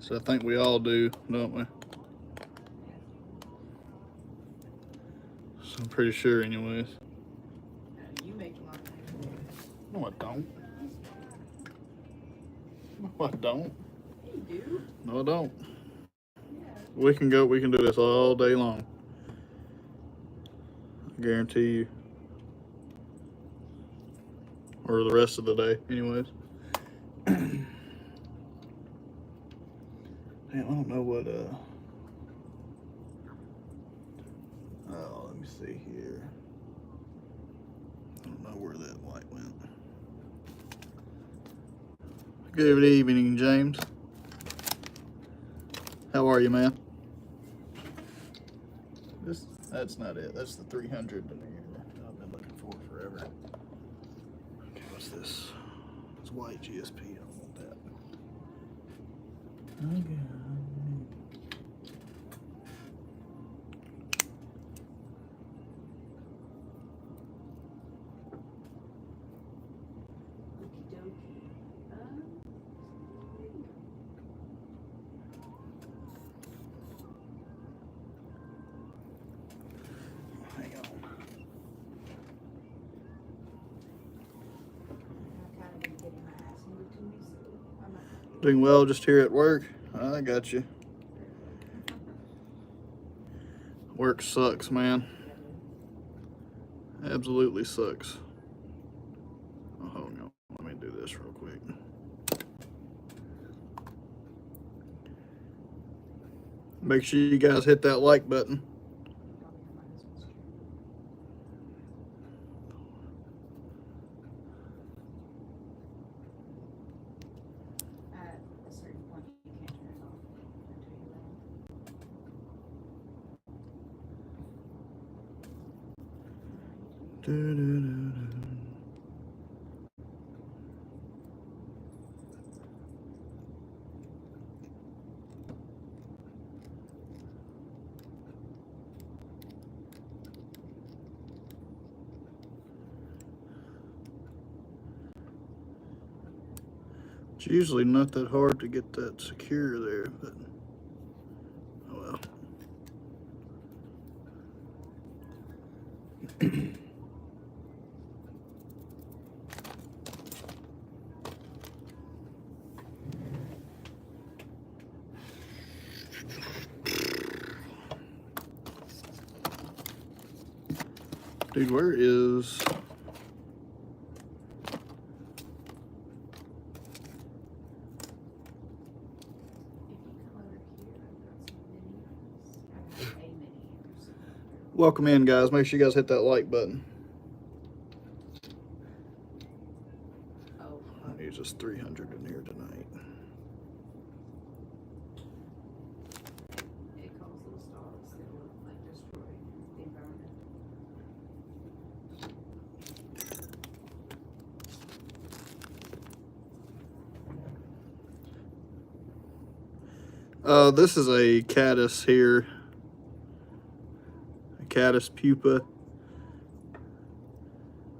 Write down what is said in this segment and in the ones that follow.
So I think we all do, don't we? So I'm pretty sure anyways. You make a lot of money. No, I don't. No, I don't. You do? No, I don't. Yeah. We can do this all day long. I guarantee you. Or the rest of the day, anyways. Damn, I don't know what, oh, let me see here. I don't know where that light went. Good evening, James. How are you, man? That's not it. That's the 300 I've been looking for forever. Okay, what's this? It's white GSP. I don't want that. Okay. Hang on. Doing well just here at work. I got you. Work sucks, man. Absolutely sucks. Oh, hold on. Let me do this real quick. Make sure you guys hit that like button. It's usually not that hard to get that secure there, but oh well. Dude, where is... Welcome in, guys. Make sure you guys hit that like button. I'll use this 300 in here tonight. It causes little stars that will like destroy the environment. This is a caddis here. A caddis pupa.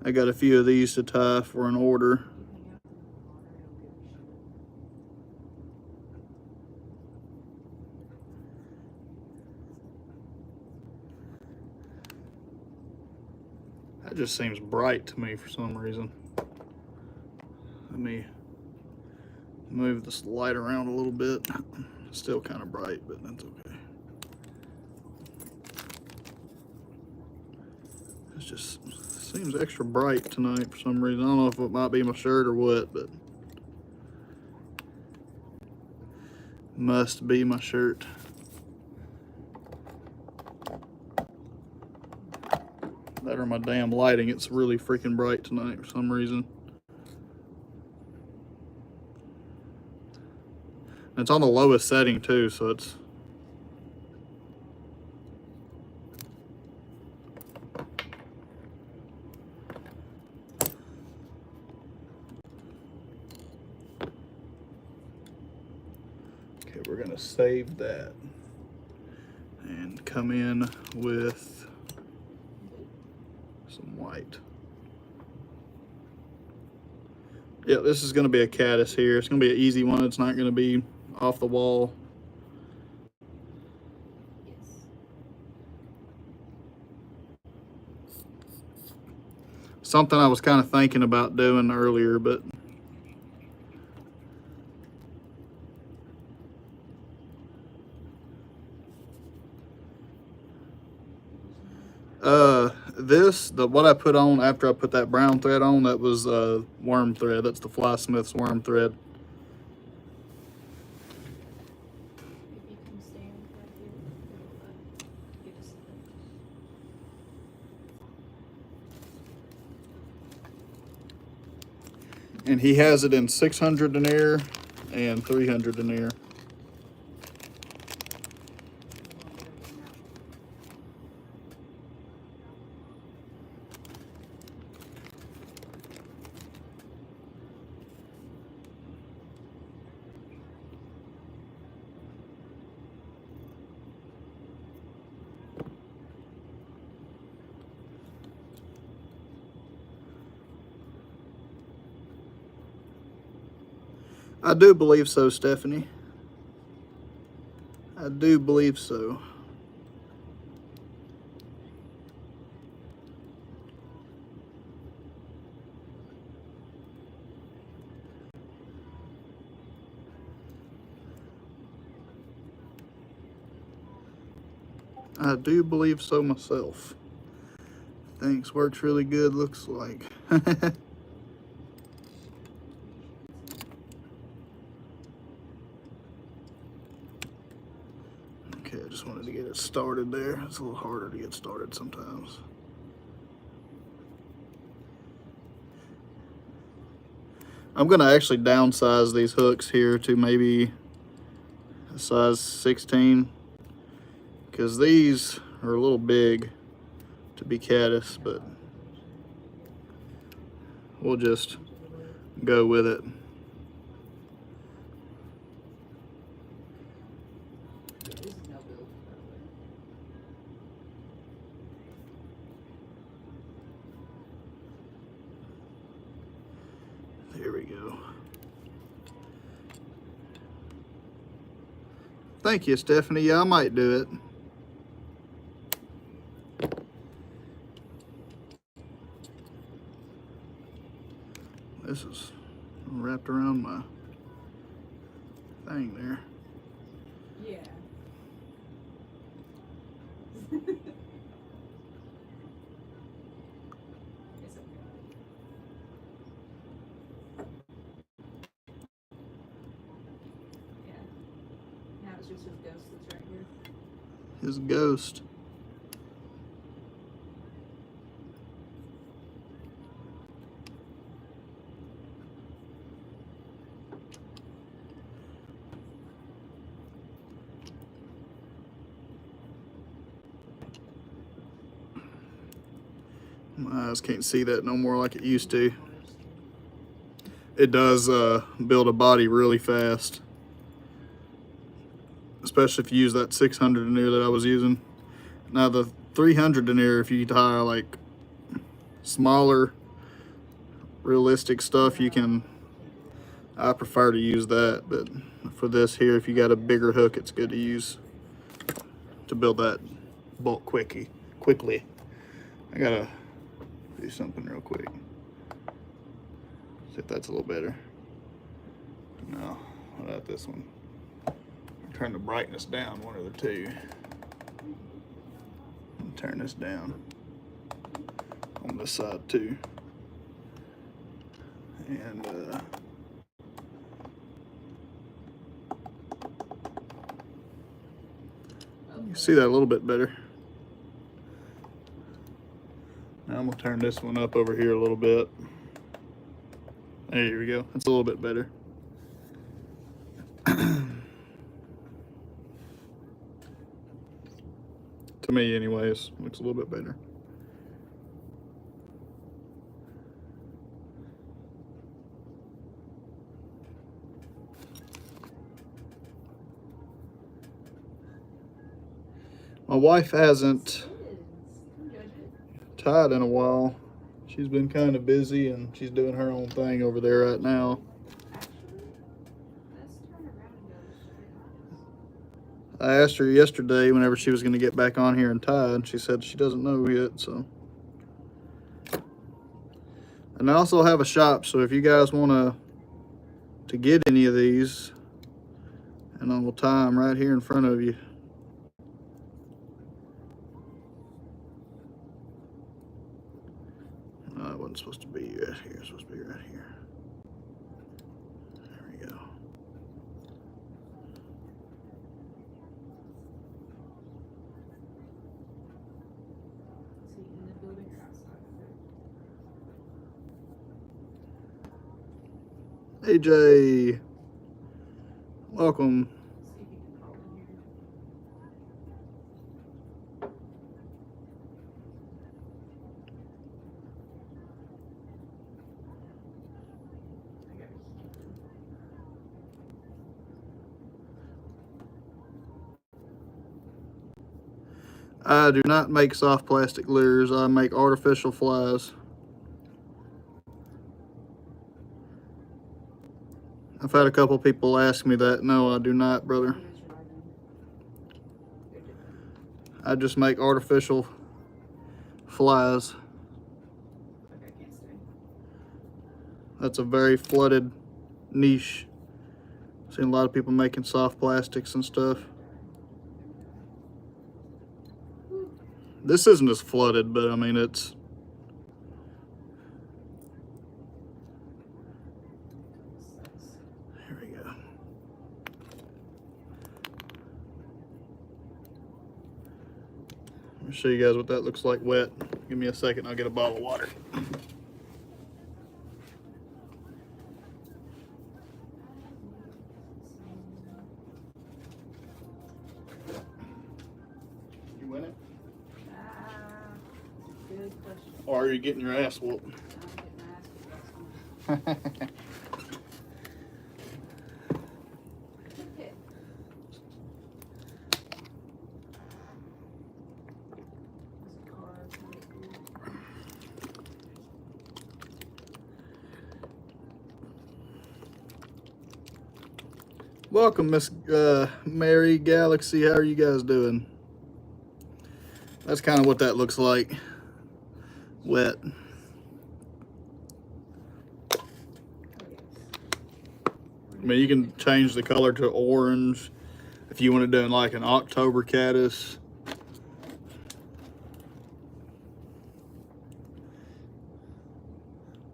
I got a few of these to tie for an order. That just seems bright to me for some reason. Let me move this light around a little bit. Still kind of bright, but that's okay. It just seems extra bright tonight for some reason. I don't know if it might be my shirt or what, but must be my shirt. That or my damn lighting. It's really freaking bright tonight for some reason. It's on the lowest setting too, so it's okay. We're gonna save that and come in with some white. Yeah, this is gonna be a caddis here. It's gonna be an easy one. It's not gonna be off the wall. Yes. Something I was kind of thinking about doing earlier, but what I put on after I put that brown thread on, that was worm thread. That's the Fly Smith's worm thread. If you can stand right here, it'll give us the. And he has it in 600 denier and 300 denier. I do believe so, Stephanie. I do believe so. I do believe so myself. Thanks, works really good, looks like. Okay, I just wanted to get it started there. It's a little harder to get started sometimes. I'm gonna actually downsize these hooks here to maybe a size 16, because these are a little big to be caddis, but we'll just go with it. This is no build, by the way. There we go. Thank you, Stephanie. Yeah, I might do it. This is wrapped around my thing there. Yeah. It's okay. Yeah. Now it's just his ghost that's right here. His ghost. My eyes can't see that no more like it used to. It does build a body really fast, especially if you use that 600 denier that I was using. Now the 300 denier, if you tie like smaller, realistic stuff, you can. I prefer to use that, but for this here, if you got a bigger hook, it's good to use to build that bulk quickly. I gotta do something real quick. See if that's a little better. No, what about this one? Turn the brightness down, one of the two. And turn this down on this side too. And you see that a little bit better. Now I'm gonna turn this one up over here a little bit. There we go. That's a little bit better. To me anyways, looks a little bit better. My wife hasn't tied in a while. She's been kind of busy and she's doing her own thing over there right now. Actually, let's turn around and go. I asked her yesterday whenever she was going to get back on here and tie, and she said she doesn't know yet, so. And I also have a shop, so if you guys want to get any of these, and I will tie them right here in front of you. No, it wasn't supposed to be right here. It's supposed to be right here. There we go. See, in the building or outside of it. AJ, welcome. See if you can crawl in here. I got it. I do not make soft plastic lures. I make artificial flies. I've had a couple people ask me that. No, I do not, brother. I just make artificial flies. Like I can't stay. That's a very flooded niche. Seen a lot of people making soft plastics and stuff. This isn't as flooded, but I mean, it's. Here we go. Let me show you guys what that looks like wet. Give me a second, I'll get a bottle of water. You win it? Good question. Or are you getting your ass whooped? I'm getting my ass kicked. Okay. There's a car. Welcome, Miss Mary Galaxy. How are you guys doing? That's kind of what that looks like. Wet. Oh, yes. I mean, you can change the color to orange if you want to do like an October caddis.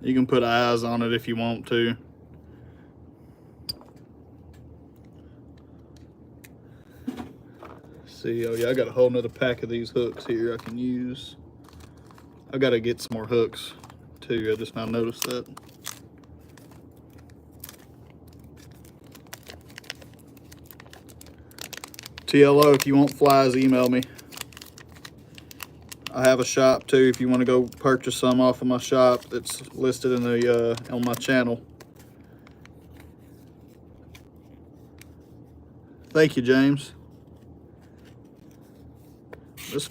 You can put eyes on it if you want to. See, oh yeah, I got a whole nother pack of these hooks here I can use. I gotta get some more hooks too. I just now noticed that. TLO, if you want flies, email me. I have a shop too. If you want to go purchase some off of my shop, it's listed in the on my channel. Thank you, James. This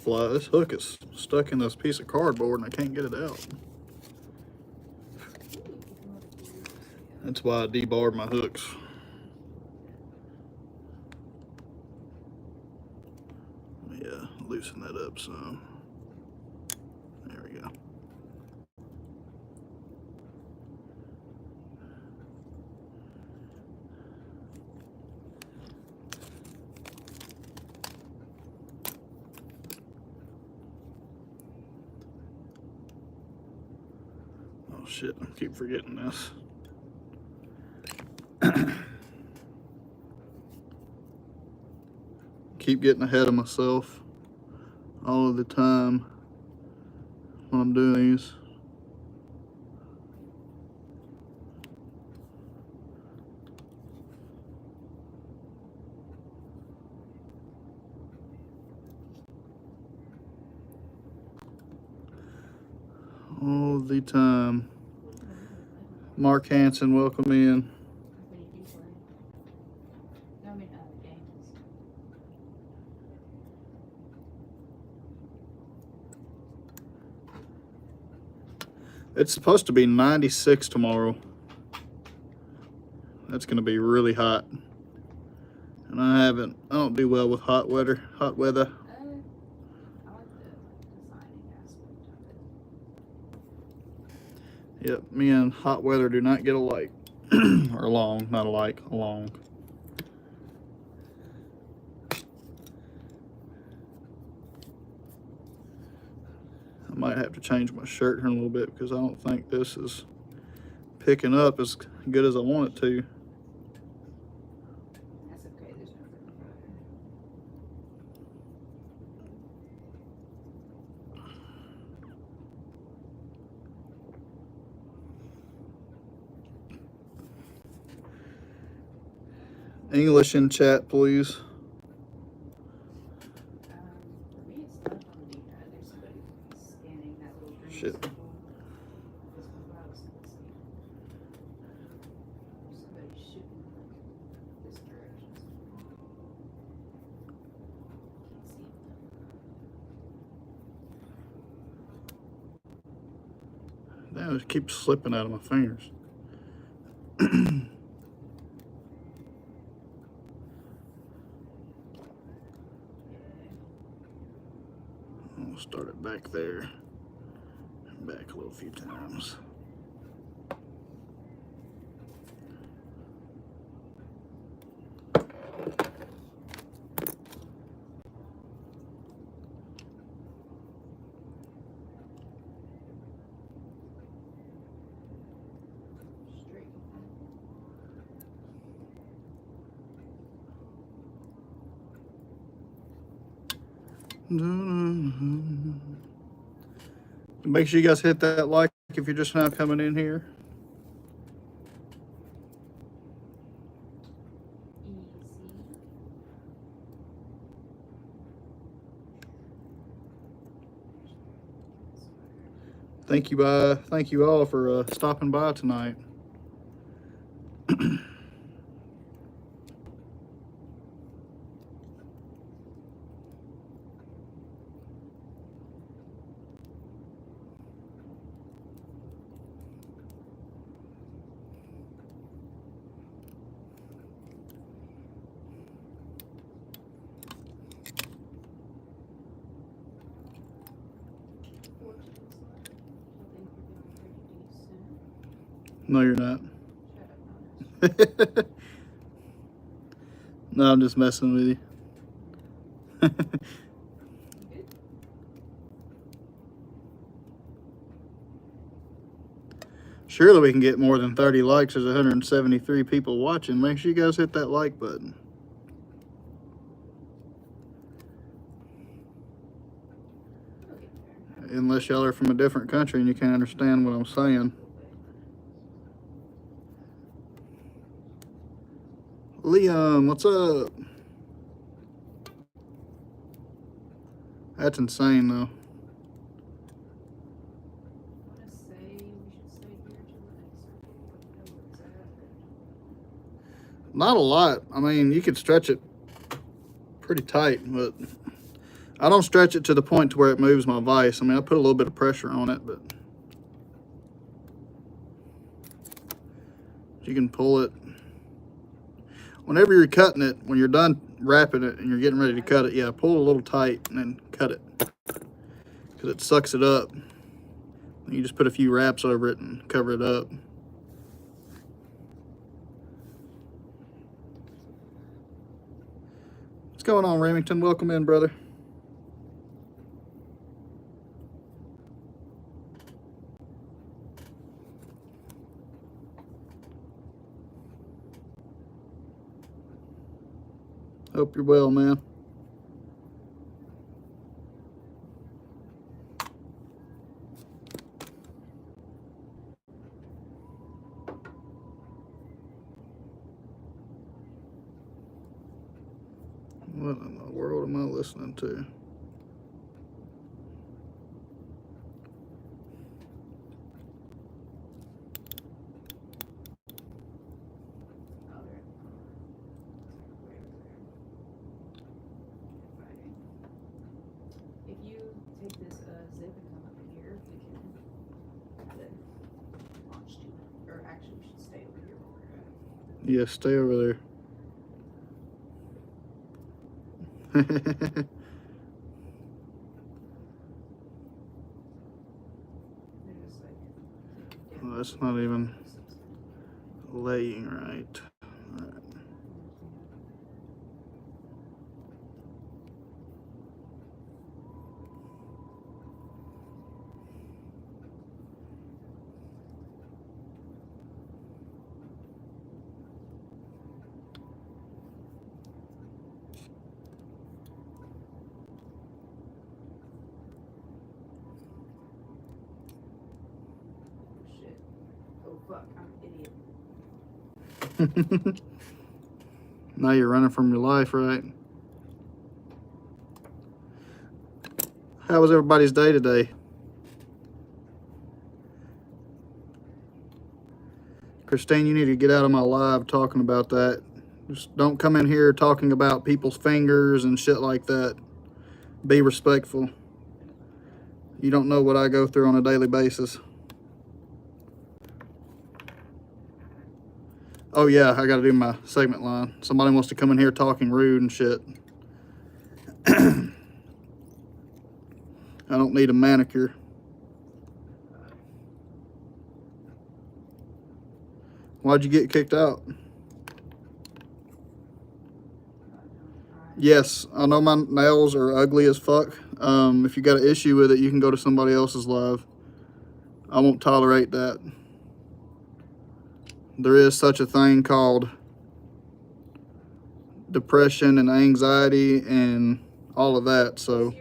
hook is stuck in this piece of cardboard and I can't get it out. That's why I debarred my hooks. Yeah, loosen that up some. There we go. Oh shit, I keep forgetting this. Keep getting ahead of myself all of the time when I'm doing these. All the time. Mark Hansen, welcome in. What do you do for it? No, I mean, games. It's supposed to be 96 tomorrow. That's going to be really hot. And I don't do well with hot weather. I like the designing aspect of it. Yep, me and hot weather do not get alike. Or along, not alike, along. I might have to change my shirt here a little bit because I don't think this is picking up as good as I want it to. That's okay, there's no further English in chat, please. For me, it's not on the D-pad. There's somebody scanning that little green Shit. symbol. This one box. Let's see. There's somebody shooting this direction. Can't see it. Damn, it keeps slipping out of my fingers. I'll start it back there. Back a little few times. Straight. Make sure you guys hit that like if you're just now coming in here. Thank you all for stopping by tonight. No, you're not. No, I'm just messing with you. Surely we can get more than 30 likes. There's 173 people watching. Make sure you guys hit that like button. Unless y'all are from a different country and you can't understand what I'm saying. Liam, what's up? That's insane, though. Not a lot. I mean, you could stretch it pretty tight, but I don't stretch it to the point to where it moves my vise. I mean, I put a little bit of pressure on it, but you can pull it. Whenever you're cutting it, when you're done wrapping it and you're getting ready to cut it, yeah, pull it a little tight and then cut it. Because it sucks it up. You just put a few wraps over it and cover it up. What's going on, Remington? Welcome in, brother. Hope you're well, man. What in the world am I listening to? If you take this zip and come up here, we can have it launched to it. Or actually, we should stay over here where we're at. Yeah, stay over there. Well, that's not even laying right. All right. Shit. Oh fuck, I'm an idiot. Now you're running from your life, right? How was everybody's day today? Christine, you need to get out of my live talking about that. Just don't come in here talking about people's fingers and shit like that. Be respectful. You don't know what I go through on a daily basis. Oh yeah, I gotta do my segment line. Somebody wants to come in here talking rude and shit. I don't need a manicure. Why'd you get kicked out? Yes, I know my nails are ugly as fuck. If you got an issue with it, you can go to somebody else's live. I won't tolerate that. There is such a thing called depression and anxiety and all of that, so.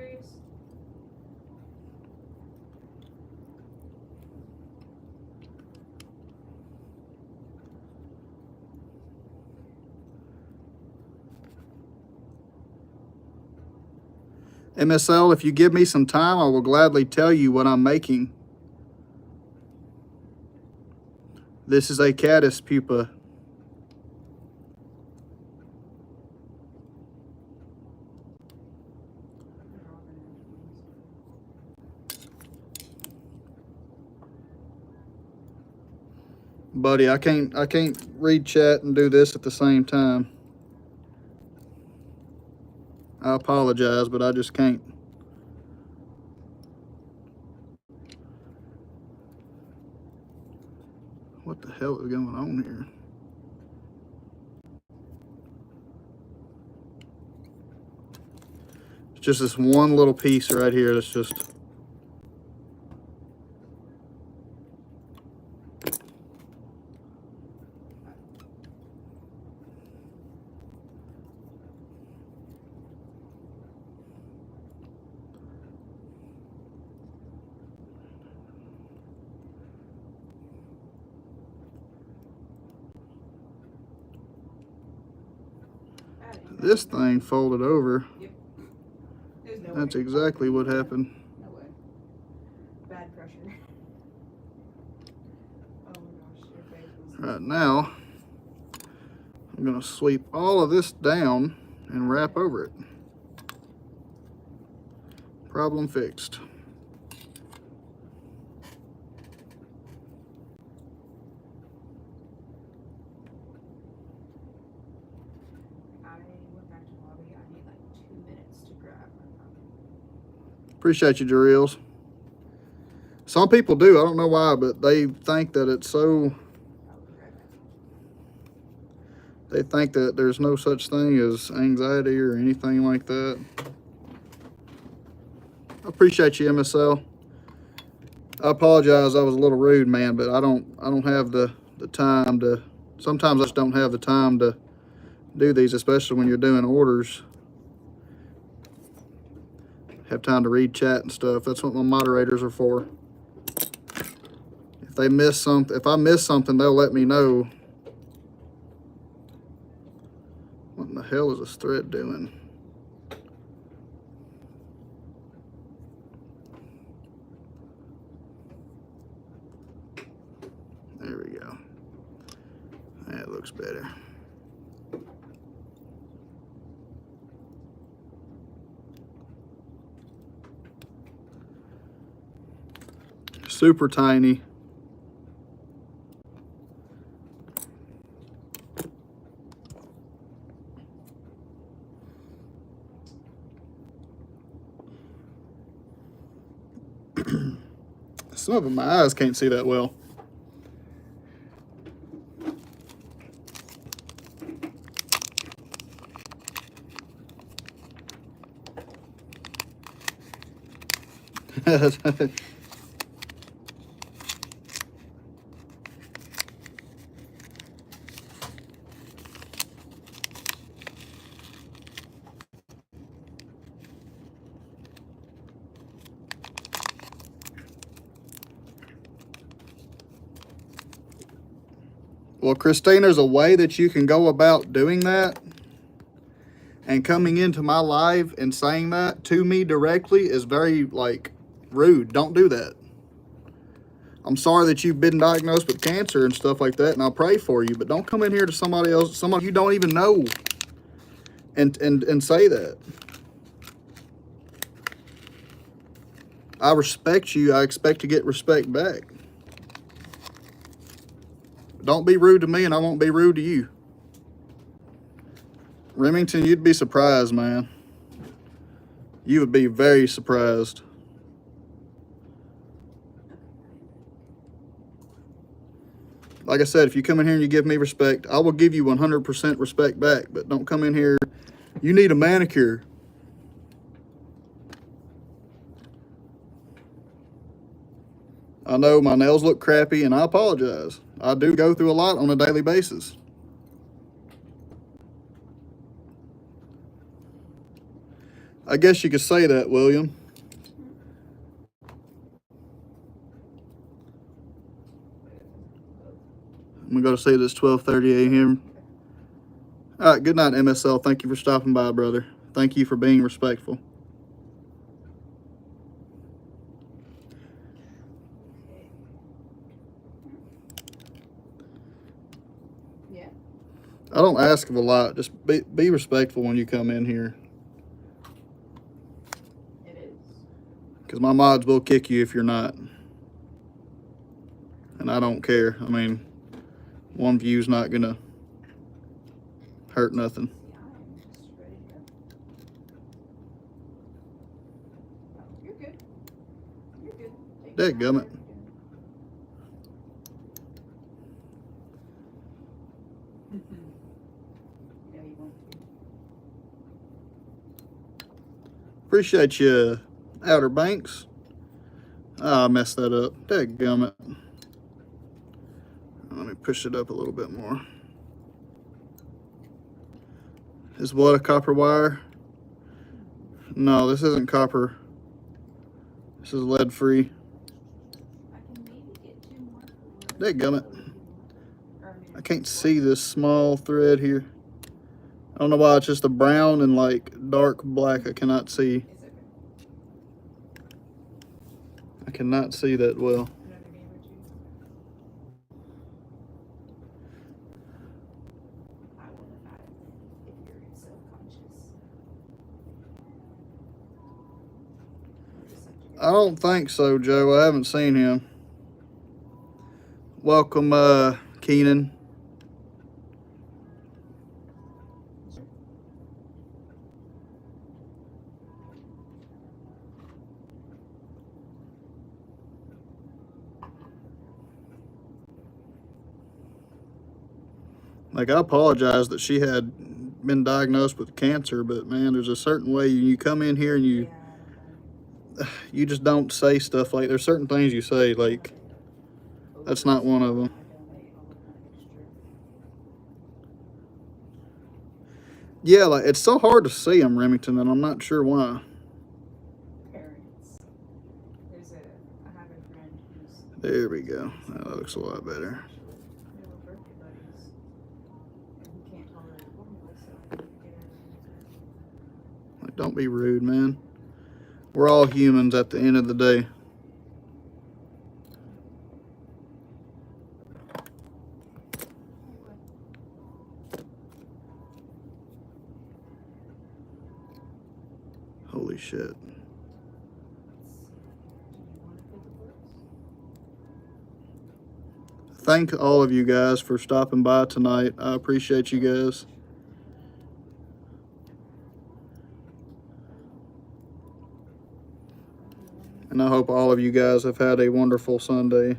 MSL, if you give me some time, I will gladly tell you what I'm making. This is a caddis pupa. Buddy, I can't read chat and do this at the same time. I apologize, but I just can't. What the hell is going on here? It's just this one little piece right here that's just. This thing folded over. Yep. No That's way. exactly what happened. No way. Bad pressure. Oh my gosh, your face was... Right now, I'm gonna sweep all of this down and wrap over it. Problem fixed. Appreciate you, Jarreels. Some people do. I don't know why, but they think that it's so... They think that there's no such thing as anxiety or anything like that. I appreciate you, MSL. I apologize. I was a little rude, man, but I don't have the time to... Sometimes I just don't have the time to do these, especially when you're doing orders. Have time to read chat and stuff. That's what my moderators are for. If they miss something, if I miss something, they'll let me know. What in the hell is this thread doing? There we go. That looks better. Super tiny. Some of it my eyes can't see that well. Well, Christine, there's a way that you can go about doing that. And coming into my live and saying that to me directly is very, like, rude. Don't do that. I'm sorry that you've been diagnosed with cancer and stuff like that, and I'll pray for you. But don't come in here to somebody else, somebody you don't even know, and say that. I respect you. I expect to get respect back. Don't be rude to me, and I won't be rude to you. Remington, you'd be surprised, man. You would be very surprised. Like I said, if you come in here and you give me respect, I will give you 100% respect back. But don't come in here. You need a manicure. I know my nails look crappy, and I apologize. I do go through a lot on a daily basis. I guess you could say that, William. I'm going to go to sleep. It's 12:30 a.m. All right, good night, MSL. Thank you for stopping by, brother. Thank you for being respectful. Yeah. I don't ask of a lot. Just be respectful when you come in here. It is. Because my mods will kick you if you're not. And I don't care. I mean, one view's not going to hurt nothing. Yeah, I'm just ready to go. Oh, you're good. You're good. Take your time. Dadgummit. Yeah, you want to. Appreciate you, Outer Banks. Ah, I messed that up. Dadgummit. Let me push it up a little bit more. Is what a copper wire? No, this isn't copper. This is lead free. I can maybe get 2 more. Dadgummit. I can't see this small thread here. I don't know why it's just a brown and like dark black. I cannot see. It's okay. I cannot see that well. Another game or 2. I would have had it if you're self-conscious. I don't think so, Joe. I haven't seen him. Welcome, Keenan. Like, I apologize that she had been diagnosed with cancer, but man, there's a certain way you come in here and you just don't say stuff like, there's certain things you say, like, that's not one of them. Yeah, like, it's so hard to see them, Remington, and I'm not sure why. Parents. I have a friend who's There we go. That looks a lot better. they were birthday buddies, and he can't tolerate formula, so I need to get her. Like, don't be rude, man. We're all humans at the end of the day. Holy shit. Thank all of you guys for stopping by tonight. I appreciate you guys. And I hope all of you guys have had a wonderful Sunday.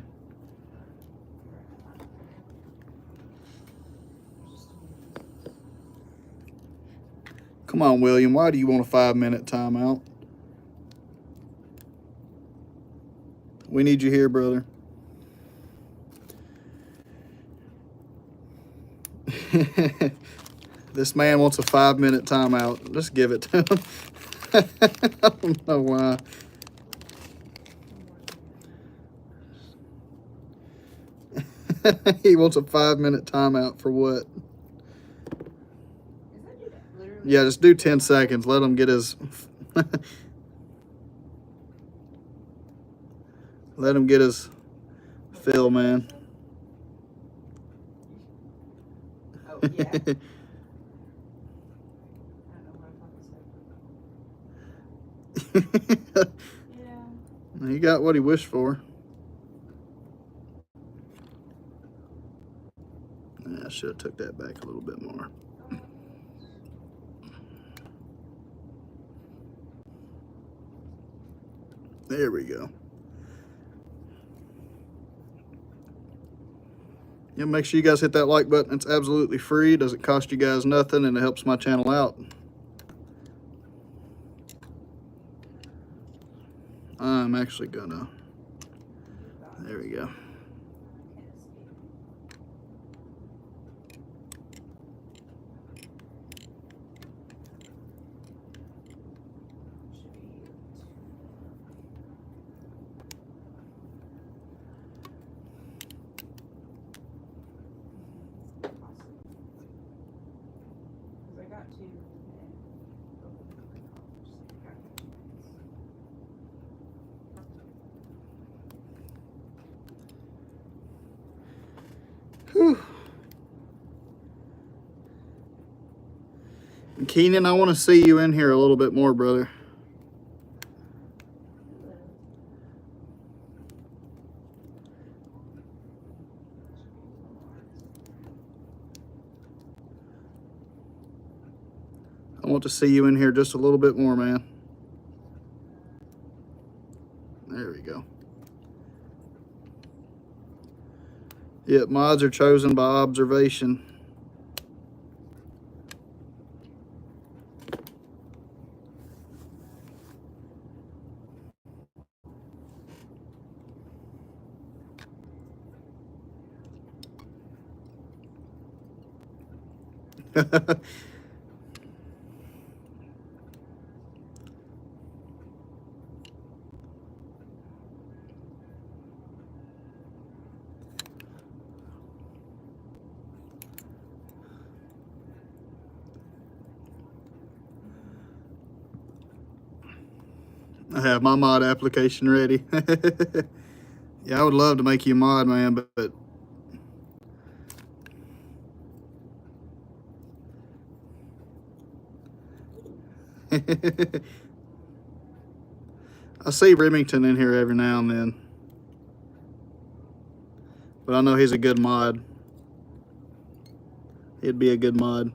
Come on, William. Why do you want a 5-minute timeout? We need you here, brother. This man wants a 5-minute timeout. Just give it to him. I don't know why. He wants a 5-minute timeout for what? Yeah, just do 10 seconds. Let him get his... Let him get his fill, man. Oh, yeah. I don't know what I'm Yeah. He got what he wished for. I should have took that back a little bit more. There we go. Yeah, make sure you guys hit that like button. It's absolutely free. Doesn't cost you guys nothing, and it helps my channel out. I'm actually gonna... There we go. Whew. Keenan, I want to see you in here a little bit more, brother. I want to see you in here just a little bit more, man. There we go. Yep, mods are chosen by observation. I have my mod application ready. Yeah, I would love to make you a mod, man, but I see Remington in here every now and then. But I know he's a good mod. He'd be a good mod.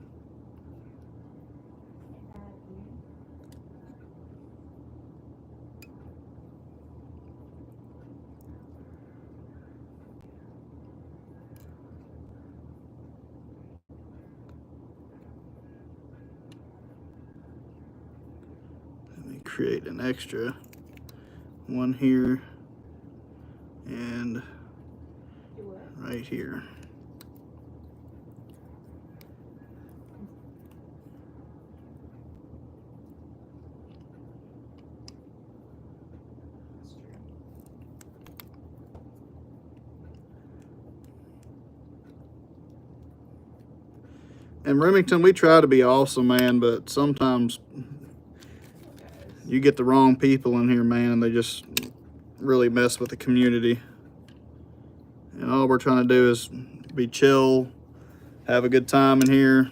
Create an extra one here and right here. And Remington, we try to be awesome, man, but sometimes you get the wrong people in here, man, and they just really mess with the community. And all we're trying to do is be chill, have a good time in here.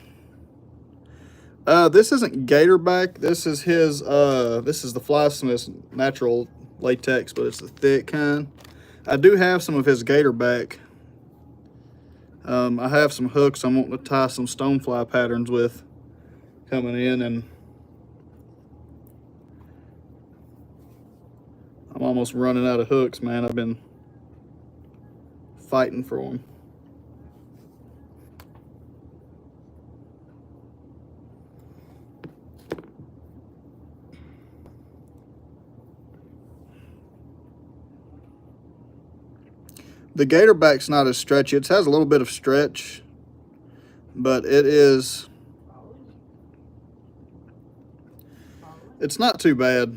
This isn't Gatorback. This is his, this is the Fly Smith's natural latex, but it's the thick kind. I do have some of his Gatorback. I have some hooks I'm wanting to tie some stonefly patterns with coming in, and I'm almost running out of hooks, man. I've been fighting for them. The gatorback's not as stretchy. It has a little bit of stretch, but it's not too bad.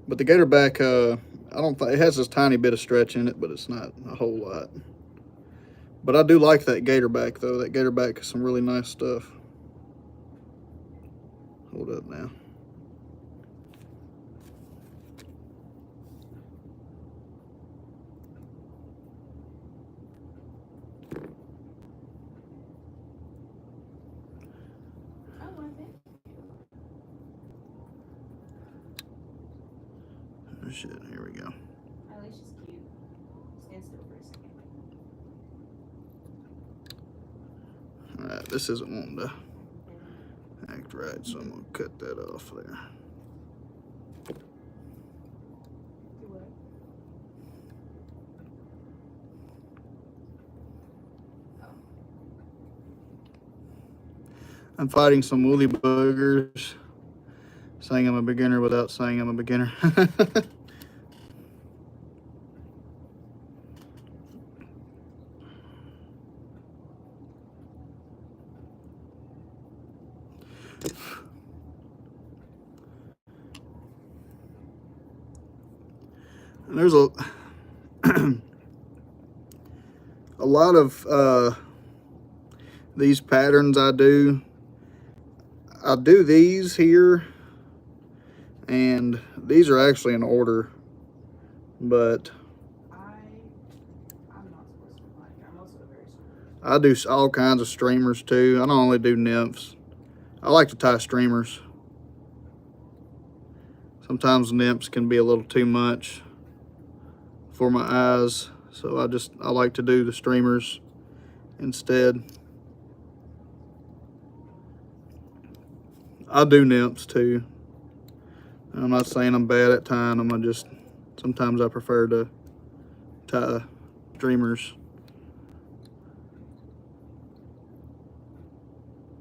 But the gatorback, I don't think it has this tiny bit of stretch in it, but it's not a whole lot. But I do like that gatorback though. That gatorback is some really nice stuff. Hold up now. Oh shit, here we go. At least she's cute. Stand still for a second. Alright, this isn't wanting to act right, so I'm gonna cut that off there. Do what? I'm fighting some woolly buggers, saying I'm a beginner without saying I'm a beginner. And there's a lot of these patterns I do these here, and these are actually in order, but I'm not supposed to like. I'm also very smart. I do all kinds of streamers too. I don't only do nymphs. I like to tie streamers. Sometimes nymphs can be a little too much for my eyes, so I like to do the streamers instead. I do nymphs too. I'm not saying I'm bad at tying them. Sometimes I prefer to tie streamers.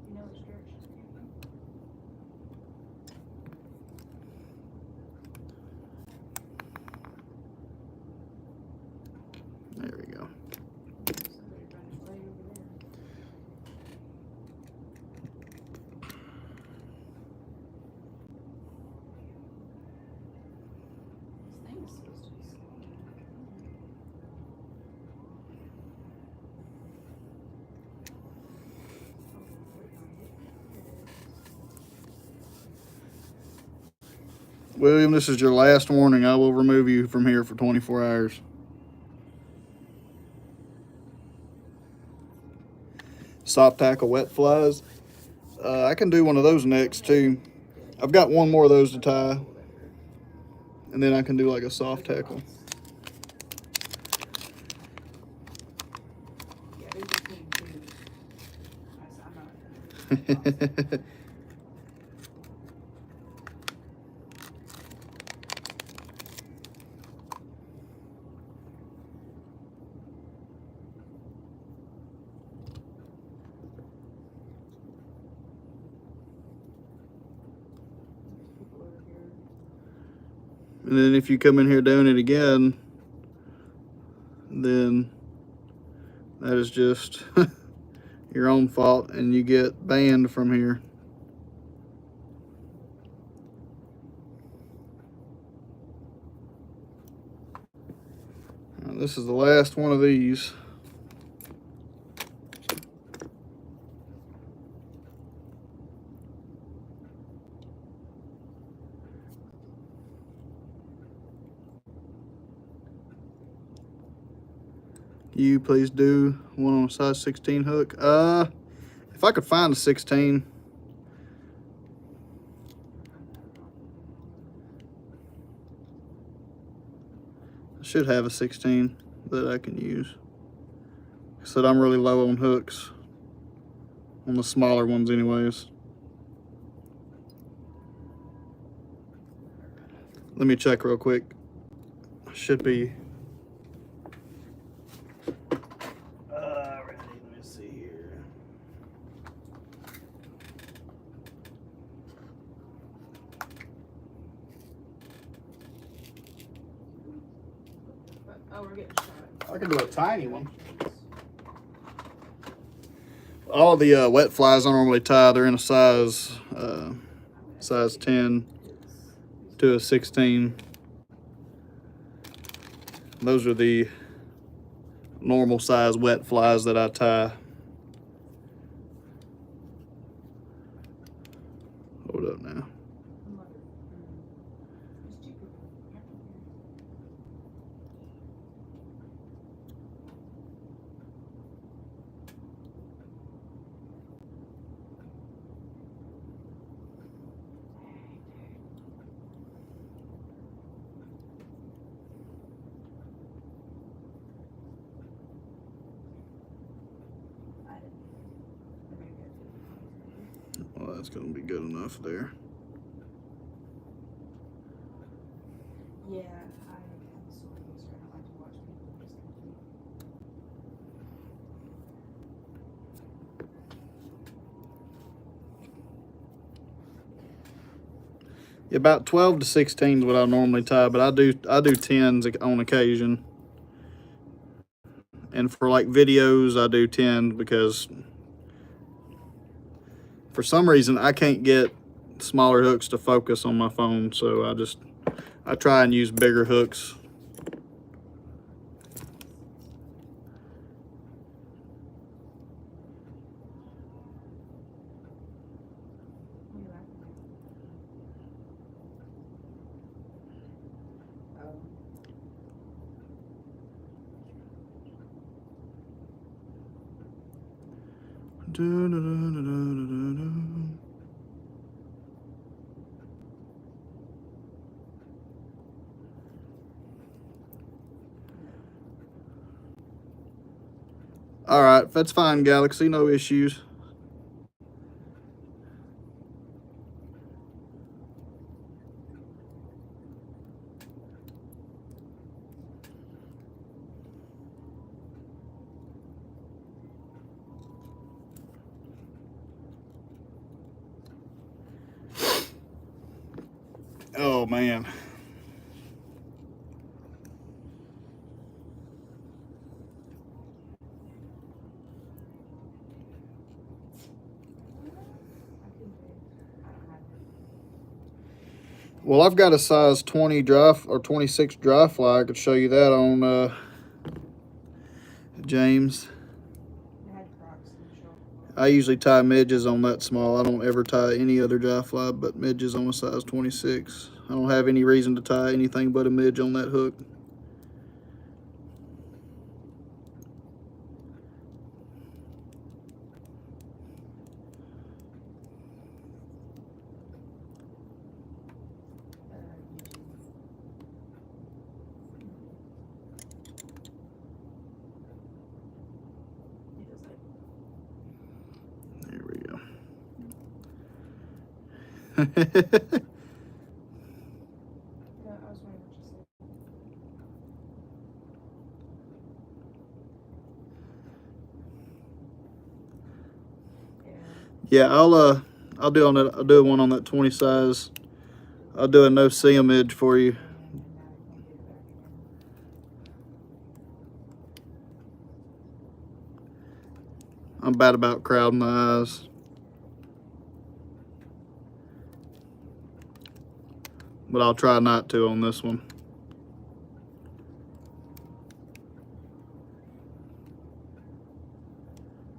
You know which direction you're going. There we go. Somebody running way over there. This thing is supposed to be slow. William, this is your last warning. I will remove you from here for 24 hours. Soft tackle wet flies. I can do one of those next too. I've got one more of those to tie, and then I can do like a soft tackle. Yeah, they're between two. I'm not. People over here. And then if you come in here doing it again, then that is just your own fault, and you get banned from here. Now, this is the last one of these. You please do one on a size 16 hook. If I could find a 16. I should have a 16 that I can use. I said I'm really low on hooks, on the smaller ones anyways. Let me check real quick. Should be. Ready. Let me see here. Oh, we're getting shot. I can do a tiny one. All the wet flies I normally tie, they're in a size 10 to a 16. Those are the normal size wet flies that I tie. Hold up now. Well, that's going to be good enough there. Yeah, I have a sore loser. I don't like to watch people just compete. About 12 to 16 is what I normally tie, but I do 10s on occasion. And for like videos, I do 10 because for some reason I can't get smaller hooks to focus on my phone, so I try and use bigger hooks. What are you laughing at? Oh. All right, that's fine, Galaxy, no issues. Oh man. Well, I've got a size 20 dry or 26 dry fly. I could show you that on James. I usually tie midges on that small. I don't ever tie any other dry fly but midges on a size 26. I don't have any reason to tie anything but a midge on that hook. There we go. Yeah, I'll do one on that 20 size. I'll do a no see midge for you. I'm bad about crowding the eyes. But I'll try not to on this one.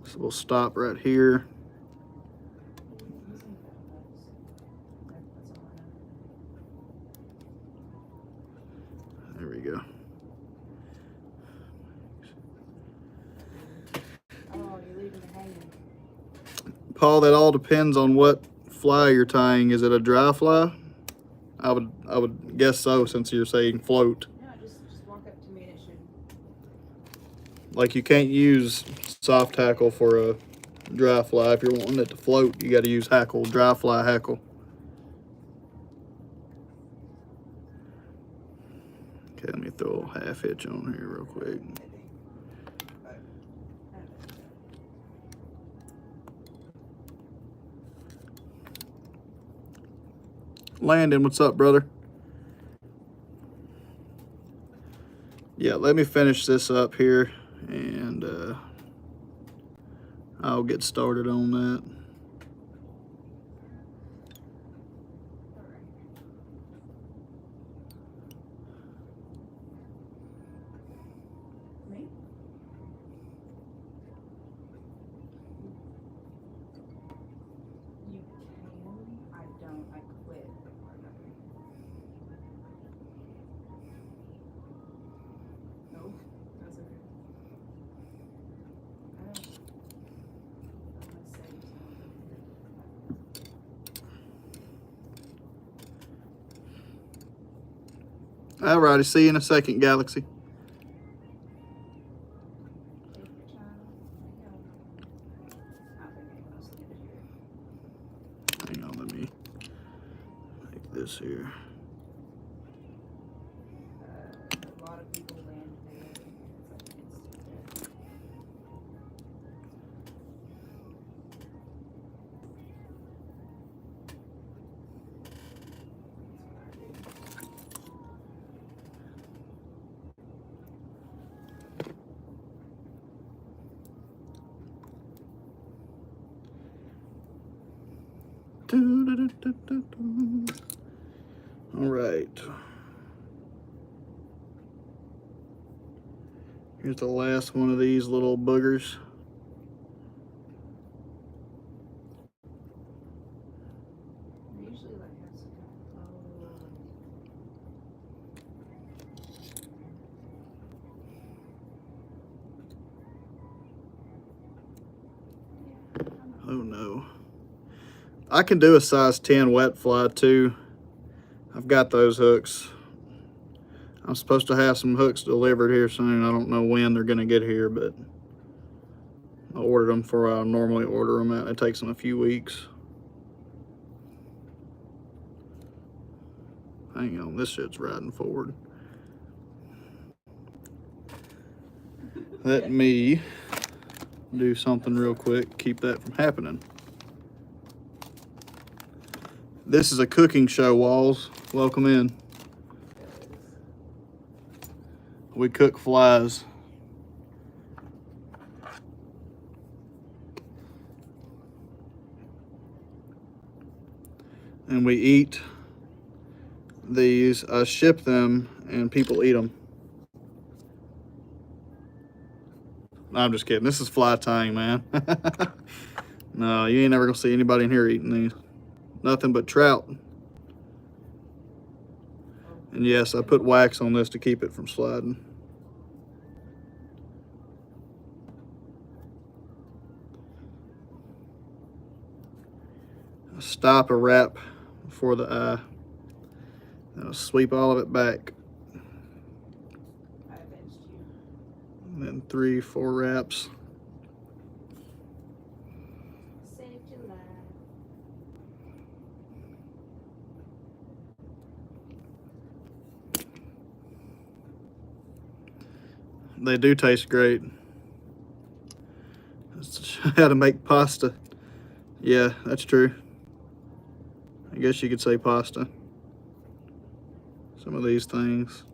So we'll stop right here. There we go. Oh, you're leaving it hanging. Paul, that all depends on what fly you're tying. Is it a dry fly? I would guess so, since you're saying float. No, just walk up to me and it should. Like, you can't use soft hackle for a dry fly. If you're wanting it to float, you got to use hackle, dry fly hackle. Okay, let me throw a half hitch on here real quick. Landon, what's up, brother? Yeah, let me finish this up here, and I'll get started on that. Alrighty, see you in a second, Galaxy. Hang on, let me make this here. A lot of people land there. All right. Here's the last one of these little boogers. Usually like have some Oh no. I can do a size 10 wet fly too. I've got those hooks. I'm supposed to have some hooks delivered here soon. I don't know when they're gonna get here, but I ordered them for where I normally order them at. It takes them a few weeks. Hang on, this shit's riding forward. Let me do something real quick, keep that from happening. This is a cooking show, Walls. Welcome in. We cook flies. And we eat these. I ship them and people eat them. No, I'm just kidding. This is fly tying, man. No, you ain't never gonna see anybody in here eating these. Nothing but trout. And yes, I put wax on this to keep it from sliding. Stop a wrap for the eye. And I'll sweep all of it back. And then 3, 4 wraps. They do taste great. That's how to make pasta. Yeah, that's true. I guess you could say pasta. Some of these things.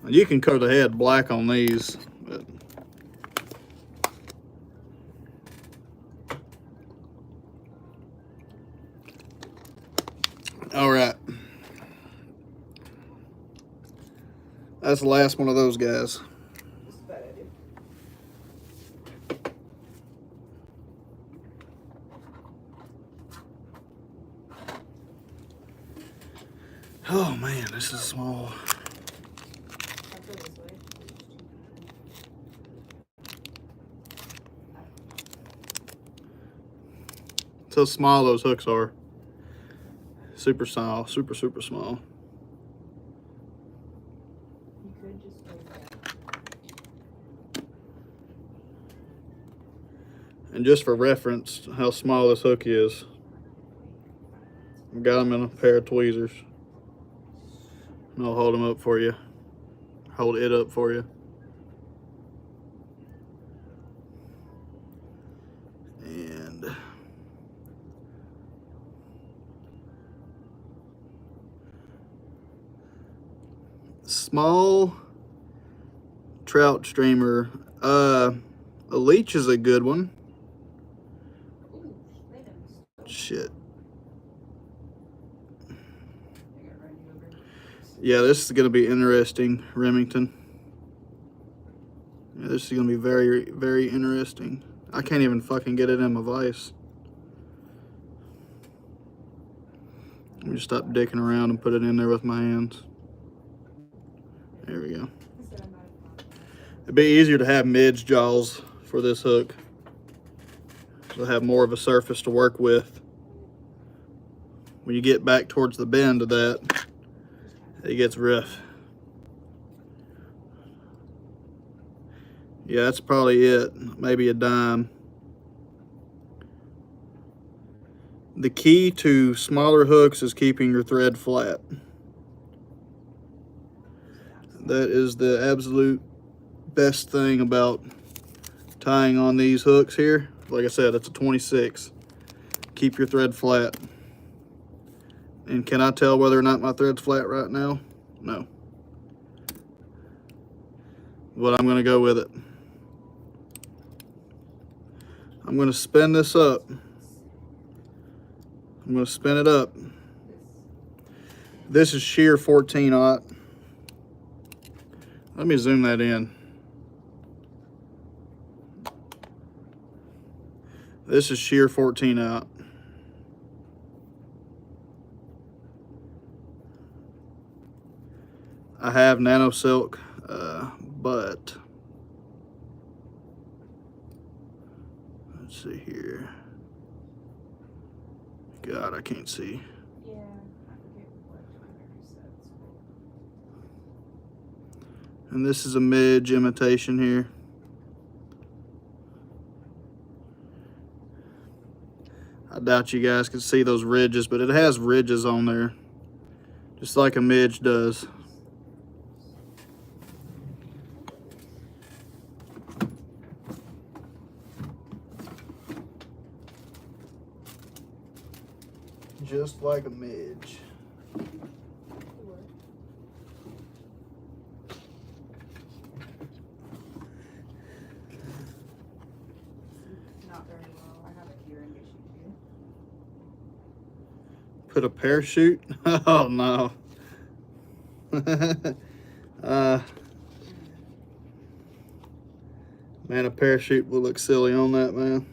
You can color the head black on these, but all right. That's the last one of those guys. Oh man, this is small. So small those hooks are. Super small, super small. And just for reference, how small this hook is, I've got them in a pair of tweezers. And I'll hold them up for you. Hold it up for you. And small trout streamer. A leech is a good one. Shit. Yeah, this is going to be interesting, Remington. Yeah, this is going to be very, very interesting. I can't even fucking get it in my vise. Let me just stop dicking around and put it in there with my hands. There we go. It'd be easier to have midge jaws for this hook. So have more of a surface to work with. When you get back towards the bend of that, it gets rough. Yeah, that's probably it. Maybe a dime. The key to smaller hooks is keeping your thread flat. That is the absolute best thing about tying on these hooks here. Like I said, it's a 26. Keep your thread flat. And can I tell whether or not my thread's flat right now? No. But I'm gonna go with it. I'm gonna spin this up. I'm gonna spin it up. This is shear 14/0. Let me zoom that in. This is shear 14/0. I have nano silk, but let's see here. God, I can't see. Yeah, I forget what primary sets. And this is a midge imitation here. I doubt you guys can see those ridges, but it has ridges on there, just like a midge does. Just like a midge. Not very well. I have a hearing issue too. Put a parachute? Oh no. Man, a parachute would look silly on that, man.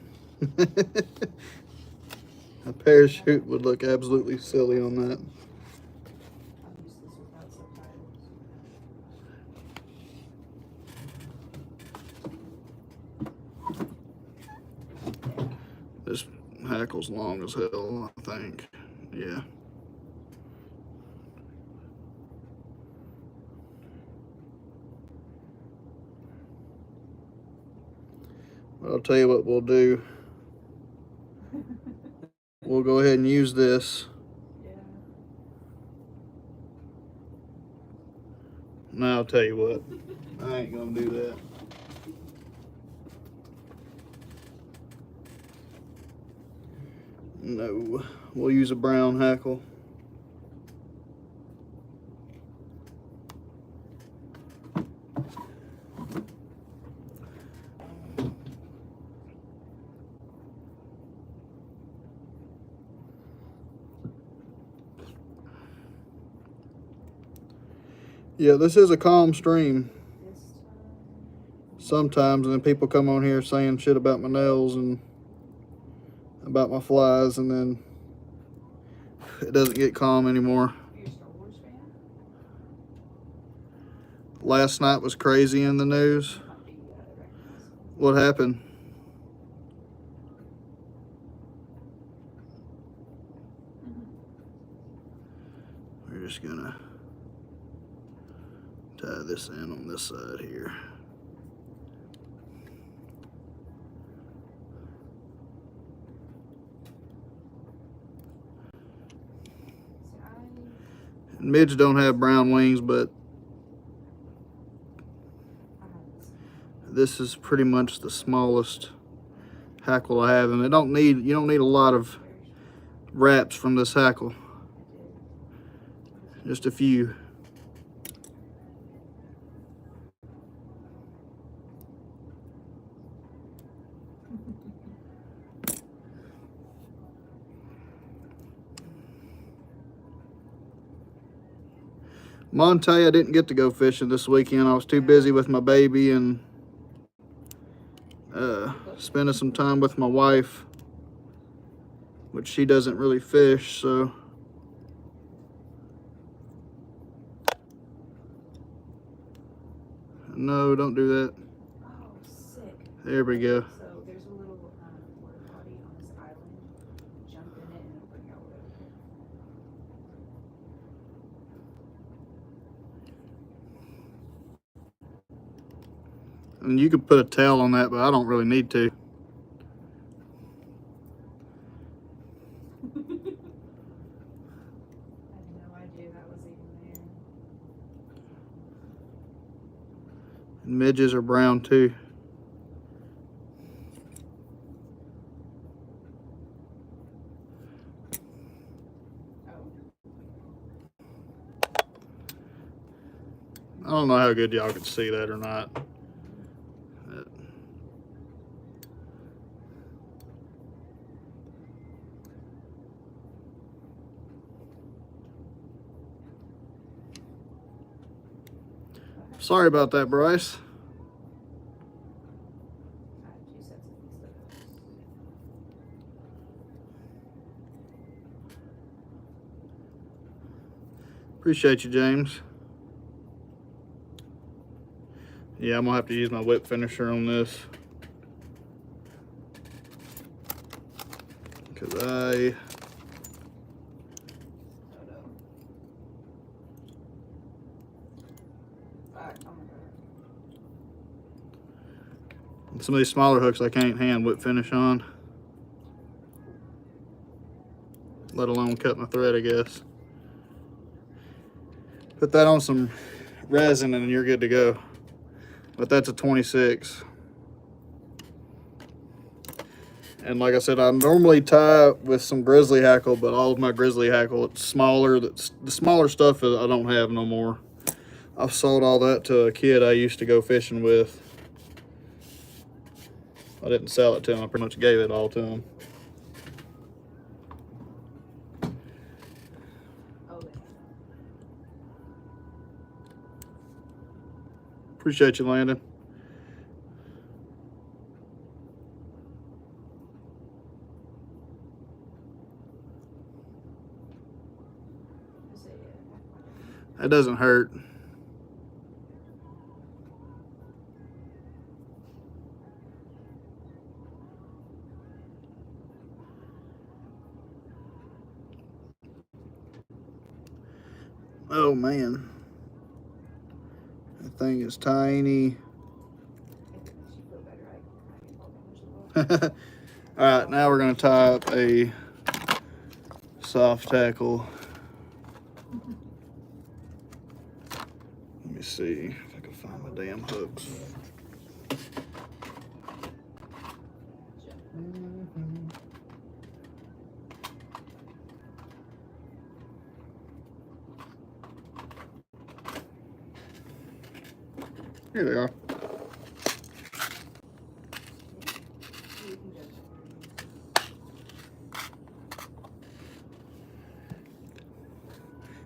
A parachute would look absolutely silly on that. I'll use this without subtitles. This hackle's long as hell, I think. Yeah. But I'll tell you what we'll do. We'll go ahead and use this. Yeah. Now I'll tell you what. I ain't gonna do that. No. We'll use a brown hackle. Yeah, this is a calm stream. Sometimes, and then people come on here saying shit about my nails and about my flies, and then it doesn't get calm anymore. Are you a Star Wars fan? Last night was crazy in the news. What happened? We're just gonna tie this in on this side here. Midge don't have brown wings, but this is pretty much the smallest hackle I have, and you don't need a lot of wraps from this hackle. Just a few. Monte, I didn't get to go fishing this weekend. I was too busy with my baby and spending some time with my wife, which she doesn't really fish, so. No, don't do that. Oh, sick. There we go. So there's a little water body on this island. Jump in it and it'll bring out whatever. And you could put a tail on that, but I don't really need to. I had no idea that was even there. And midges are brown too. I don't know how good y'all could see that or not. Sorry about that, Bryce. I have 2 sets of these stickers. Appreciate you, James. Yeah, I'm gonna have to use my whip finisher on this. Because Oh no. Fuck, oh my god. some of these smaller hooks I can't hand whip finish on. Let alone cut my thread, I guess. Put that on some resin and you're good to go. But that's a 26. And like I said, I normally tie with some grizzly hackle, but all of my grizzly hackle, it's smaller. The smaller stuff I don't have no more. I've sold all that to a kid I used to go fishing with. I didn't sell it to him, I pretty much gave it all to him. Oh, yeah. Appreciate you, Landon. That doesn't hurt. Oh man, that thing is tiny. All right, now we're gonna tie up a soft tackle. Let me see if I can find my damn hooks. Here they are.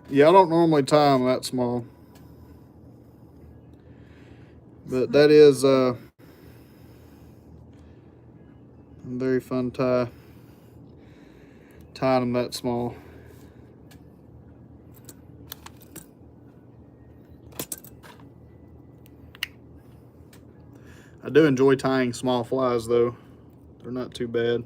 Yeah, I don't normally tie them that small. But that is a very fun tie. Tying them that small. I do enjoy tying small flies though. They're not too bad.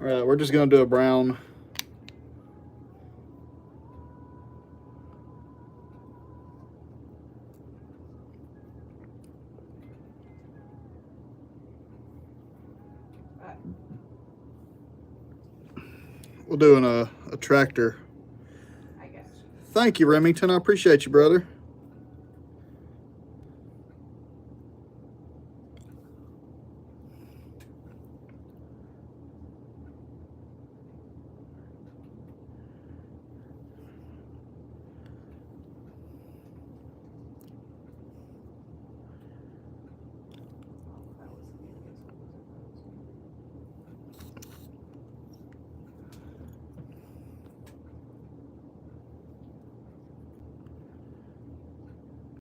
All right, we're just gonna do a brown. We're doing a tractor. I got you. Thank you, Remington. I appreciate you, brother.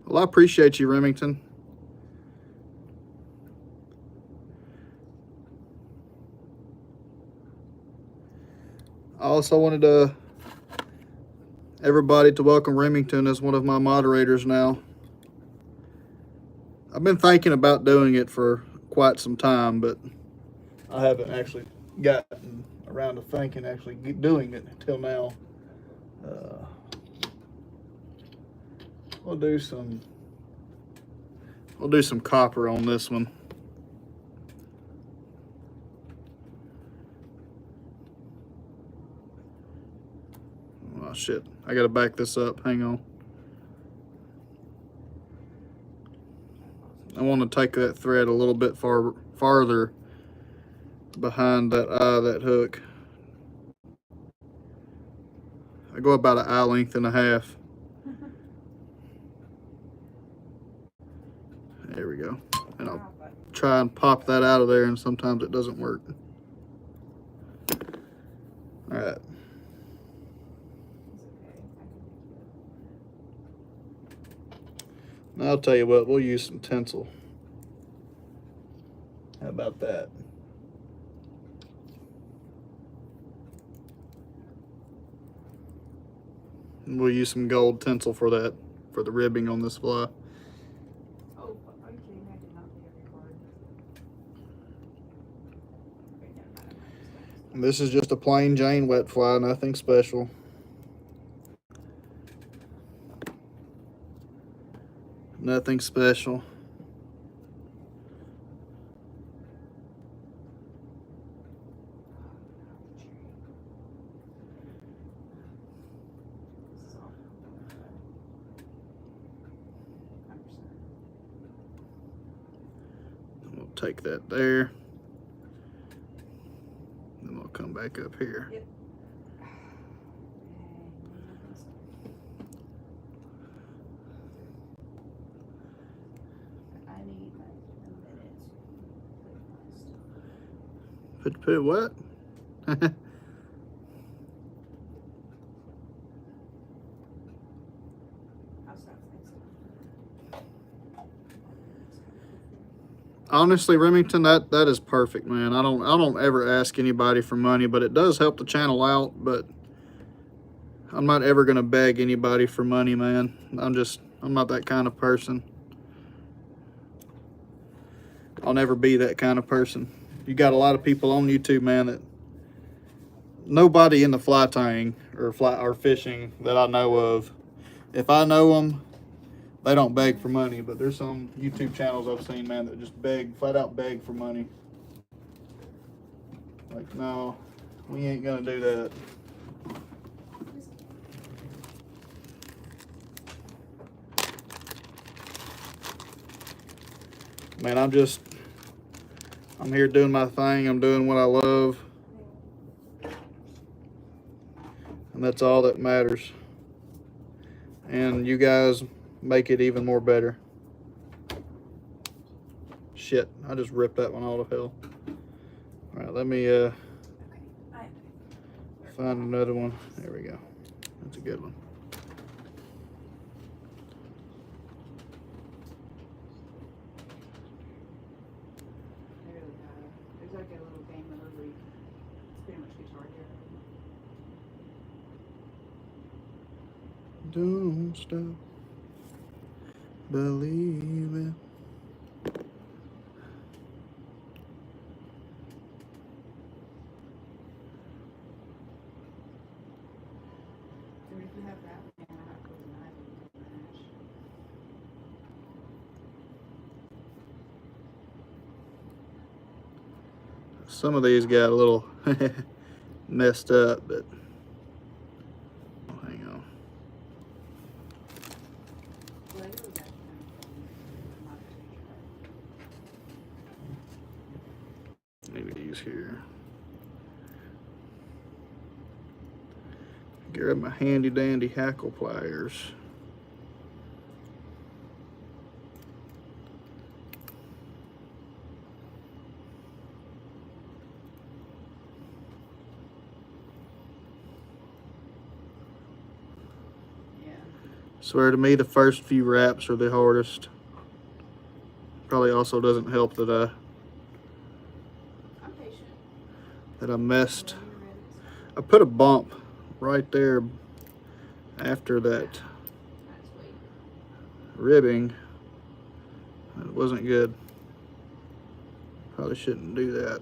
Well, I appreciate you, Remington. I also wanted everybody to welcome Remington as one of my moderators now. I've been thinking about doing it for quite some time, but I haven't actually gotten around to thinking actually doing it until now. We'll do some copper on this one. Oh shit, I gotta back this up, hang on. I want to take that thread a little bit farther behind that eye of that hook. I go about an eye length and a half. There we go. And I'll try and pop that out of there, and sometimes it doesn't work. All right. Now I'll tell you what, we'll use some tinsel. How about that? And we'll use some gold tinsel for that, for the ribbing on this fly. Oh, are you kidding me? I did not hit record. Okay, never mind. And this is just a plain Jane wet fly, nothing special. Nothing special. We'll take that there. Then we'll come back up here. Yep. I need like a minute. Put what? Honestly, Remington, that is perfect, man. I don't ever ask anybody for money, but it does help the channel out. But I'm not ever gonna beg anybody for money, man. I'm not that kind of person. I'll never be that kind of person. You got a lot of people on YouTube, man, that nobody in the fly tying or fishing that I know of. If I know them, they don't beg for money, but there's some YouTube channels I've seen, man, that just flat out beg for money. Like, no, we ain't gonna do that. Man, I'm here doing my thing. I'm doing what I love. And that's all that matters. And you guys make it even more better. Shit, I just ripped that one all to hell. All right, let me find another one. There we go. That's a good one. There's like a little game of every, pretty much guitar here. Don't stop believing. Some of these got a little messed up, but hang on. Maybe these here. Grab my handy dandy hackle pliers. Swear to me, the first few wraps are the hardest. Probably also doesn't help that I messed. I put a bump right there after that ribbing. It wasn't good. Probably shouldn't do that.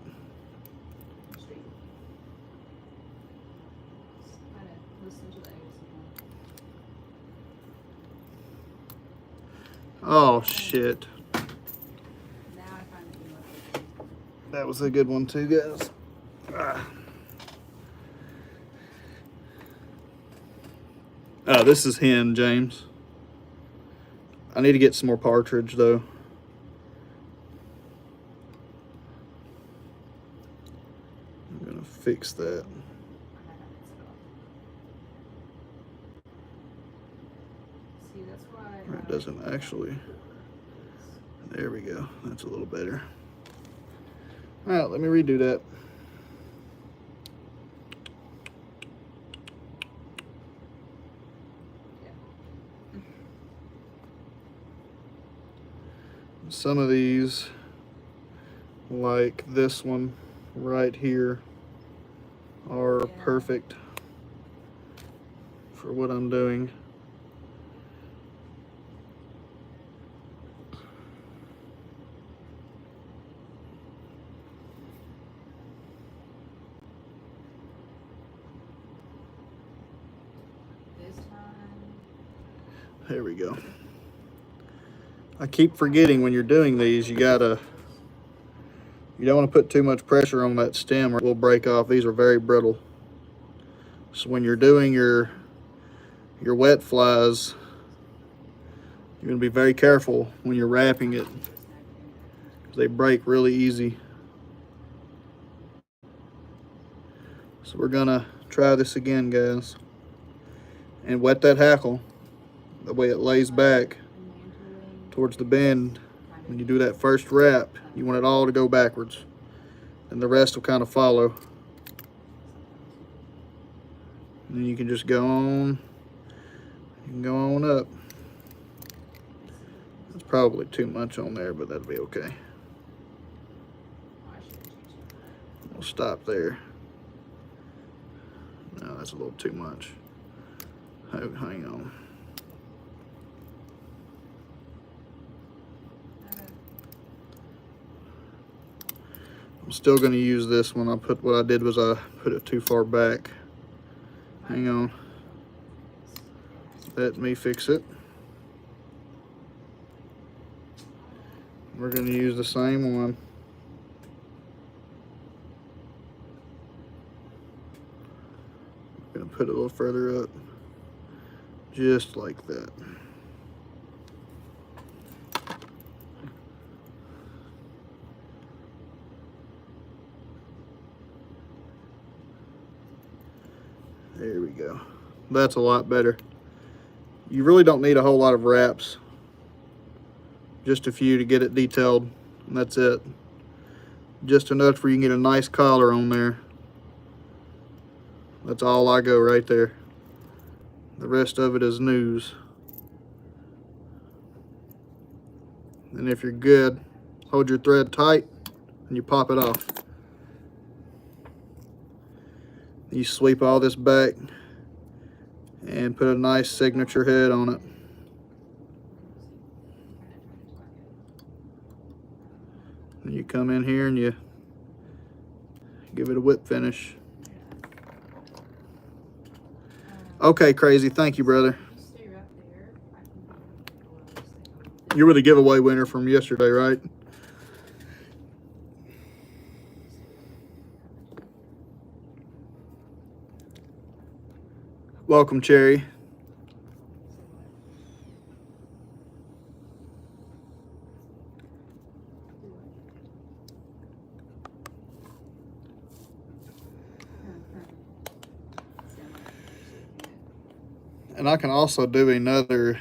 Oh shit. That was a good one too, guys. Oh, this is hen, James. I need to get some more partridge though. I'm gonna fix that. It doesn't actually. There we go. That's a little better. All right, let me redo that. Some of these, like this one right here, are perfect for what I'm doing. There we go. I keep forgetting when you're doing these, you don't want to put too much pressure on that stem or it will break off. These are very brittle. So when you're doing your wet flies, you're going to be very careful when you're wrapping it, because they break really easy. So we're going to try this again, guys, and wet that hackle. The way it lays back towards the bend. When you do that first wrap, you want it all to go backwards, and the rest will kind of follow. And then you can just go on. You can go on up. That's probably too much on there, but that'll be okay. We'll stop there. No, that's a little too much. Hang on. I'm still going to use this one. What I did was I put it too far back. Hang on. Let me fix it. We're going to use the same one. I'm going to put it a little further up. Just like that. There we go. That's a lot better. You really don't need a whole lot of wraps. Just a few to get it detailed, and that's it. Just enough where you can get a nice collar on there. That's all I go right there. The rest of it is news. And if you're good, hold your thread tight and you pop it off. You sweep all this back and put a nice signature head on it. And you come in here and you give it a whip finish. Okay, Crazy, thank you, brother. You were the giveaway winner from yesterday, right? Welcome, Cherry. And I can also do another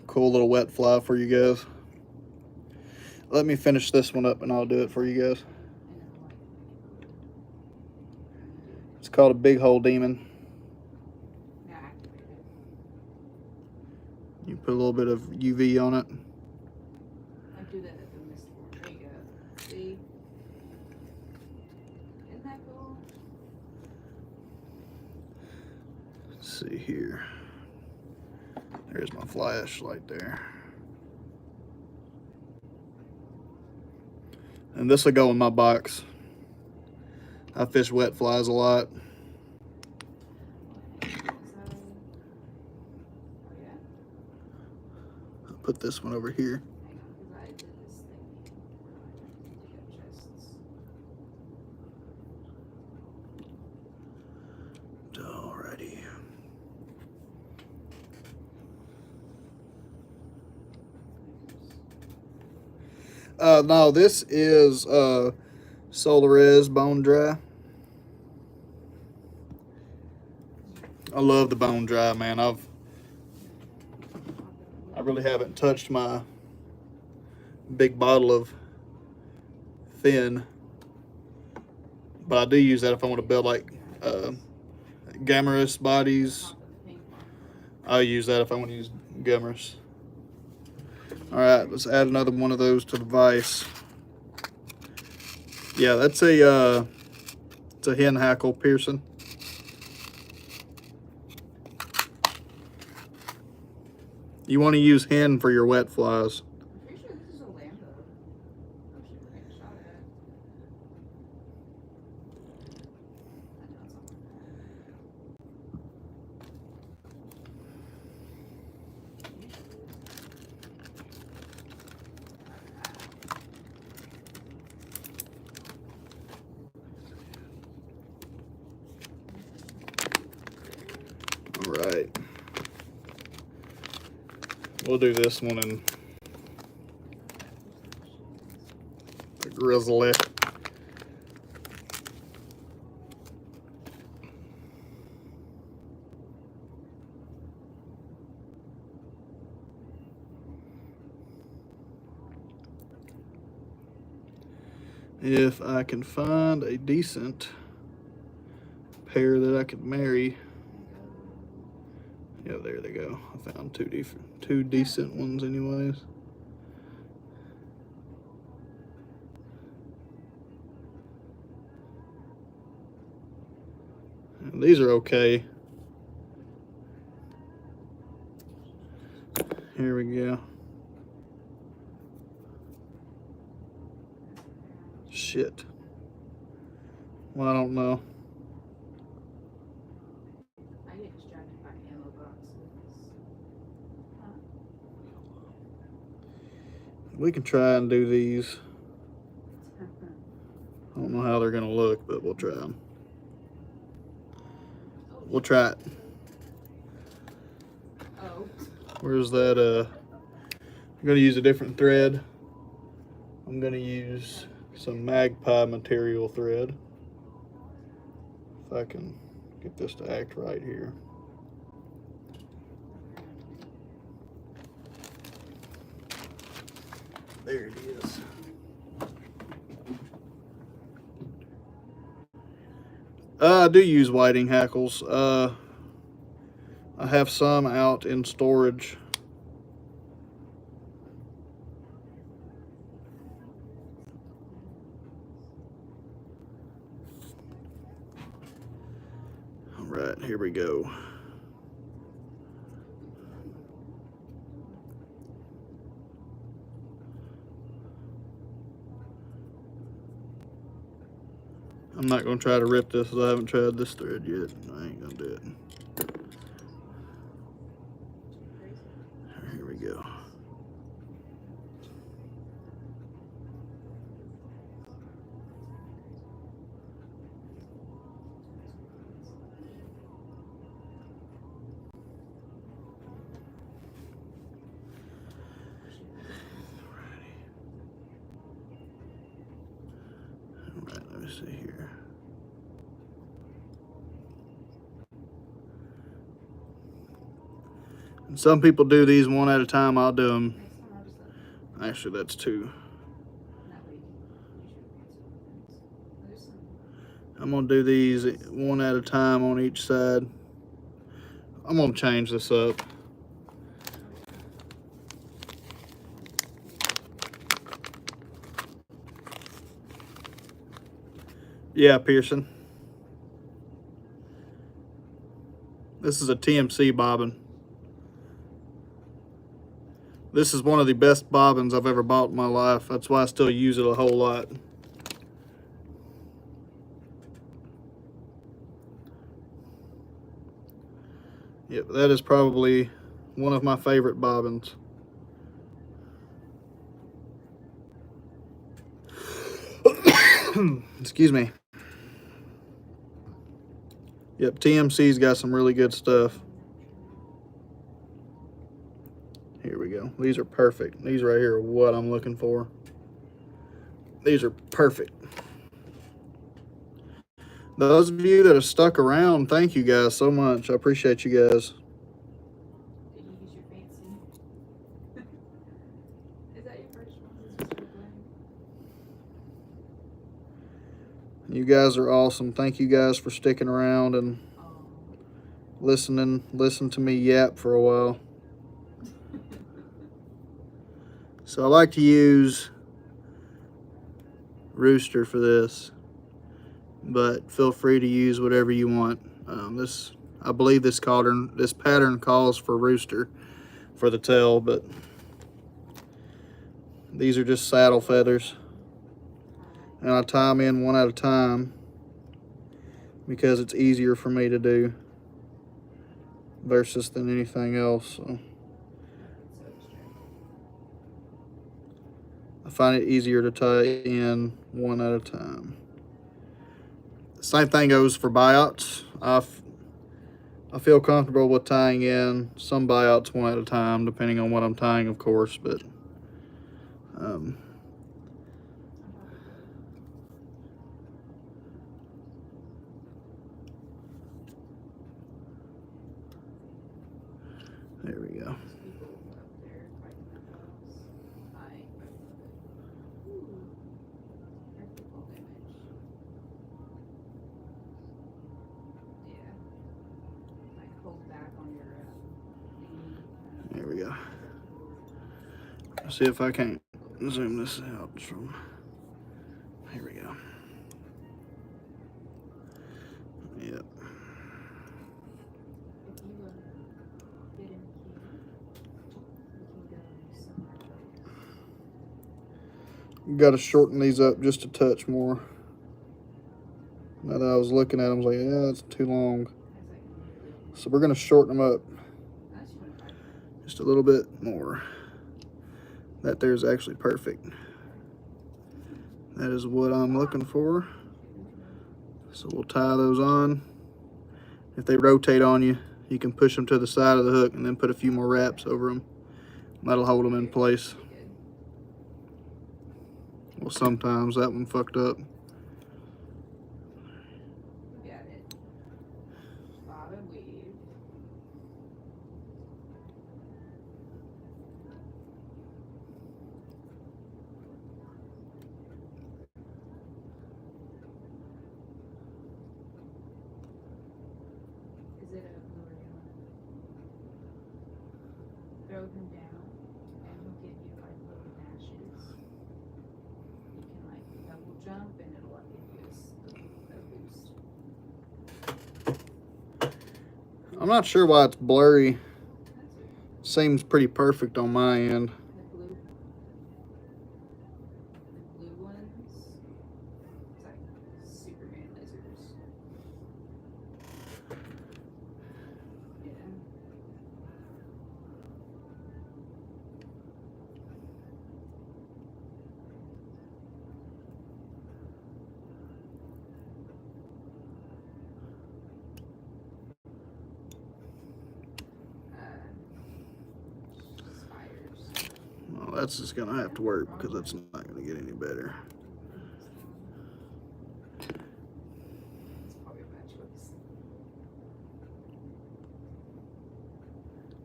cool little wet fly for you guys. Let me finish this one up and I'll do it for you guys. It's called a big hole demon. You put a little bit of UV on it. I do that at the mist form. There you go. See? Isn't that cool? Let's see here. There's my flashlight there. And this will go in my box. I fish wet flies a lot. I'll put this one over here. Hang on, because I did this thing where I pick up chests. Alrighty. No, this is Solaris Bone Dry. I love the Bone Dry, man. I really haven't touched my big bottle of thin, but I do use that if I want to build like Gamorous bodies. I use that if I want to use Gamorous. All right, let's add another one of those to the vise. Yeah, that's it's a hen hackle piercing. You want to use hen for your wet flies. I'm pretty sure this is a Lambo. Oh shit, we're getting shot at. I know it's All right. We'll do this one in the grizzly. If I can find a decent pair that I could marry. Yeah, there they go. I found two decent ones anyways. And these are okay. Here we go. Shit. Well, I don't know. I get distracted by ammo boxes. Huh? We can try and do these. I don't know how they're gonna look, but we'll try them. We'll try it. Oh. Where's that? I'm gonna use a different thread. I'm gonna use some magpie material thread. If I can get this to act right here. There it is. I do use whiting hackles. I have some out in storage. All right, here we go. I'm not going to try to rip this because I haven't tried this thread yet. I ain't going to do it. Here we go. see here. And some people do these one at a time. I'll do them. Actually, that's two. I'm gonna do these one at a time on each side. I'm gonna change this up. Yeah, Pearson. This is a TMC bobbin. This is one of the best bobbins I've ever bought in my life. That's why I still use it a whole lot. Yep, that is probably one of my favorite bobbins. Excuse me. Yep, TMC's got some really good stuff. Here we go. These are perfect. These right here are what I'm looking for. These are perfect. Those of you that have stuck around, thank you guys so much. I appreciate you guys. Did you use your fancy? Is that your first one? You guys are awesome. Thank you guys for sticking around and listen to me yap for a while. So I like to use rooster for this, but feel free to use whatever you want. I believe this pattern calls for rooster for the tail, but these are just saddle feathers, and I tie them in one at a time because it's easier for me to do versus than anything else. So I find it easier to tie in one at a time. Same thing goes for buyouts. I feel comfortable with tying in some buyouts one at a time, depending on what I'm tying, of course, but there we go. There we go. Let's see if I can't zoom this out from. Here we go. Yep. Got to shorten these up just a touch more. Now that I was looking at them, I was like, yeah, that's too long. So we're going to shorten them up just a little bit more. That there's actually perfect. That is what I'm looking for. So we'll tie those on. If they rotate on you, you can push them to the side of the hook and then put a few more wraps over them. That'll hold them in place. Well, sometimes that one fucked up. Got it. Bob and weave. Is it a blue or yellow? Throw them down and he'll give you like little dashes. You can like double jump and it'll like give you a boost. I'm not sure why it's blurry. Seems pretty perfect on my end. The blue ones, it's like Superman lizards. Yeah. Spiders. Well, that's just gonna have to work because that's not gonna get any better.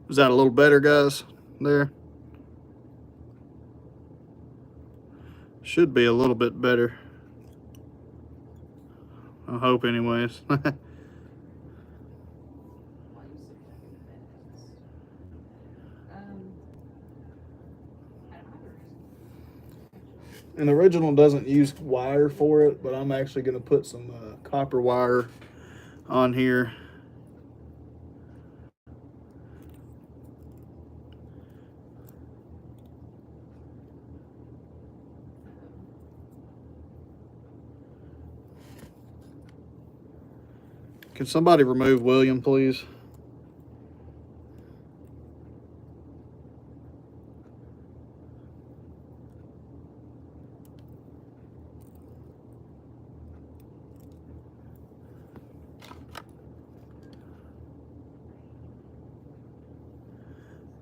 Is that a little better, guys? There. Should be a little bit better. I hope, anyways. And the original doesn't use wire for it, but I'm actually going to put some copper wire on here. Can somebody remove William, please?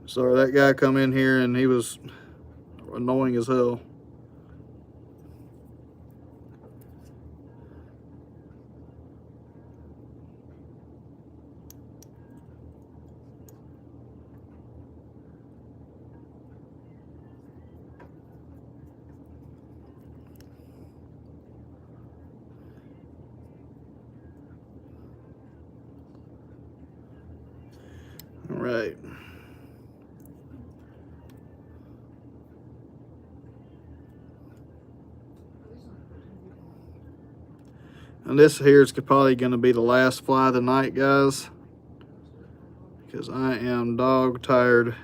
Sorry, that guy come in here and he was annoying as hell. All right. And this here is probably going to be the last fly of the night, guys, because I am dog tired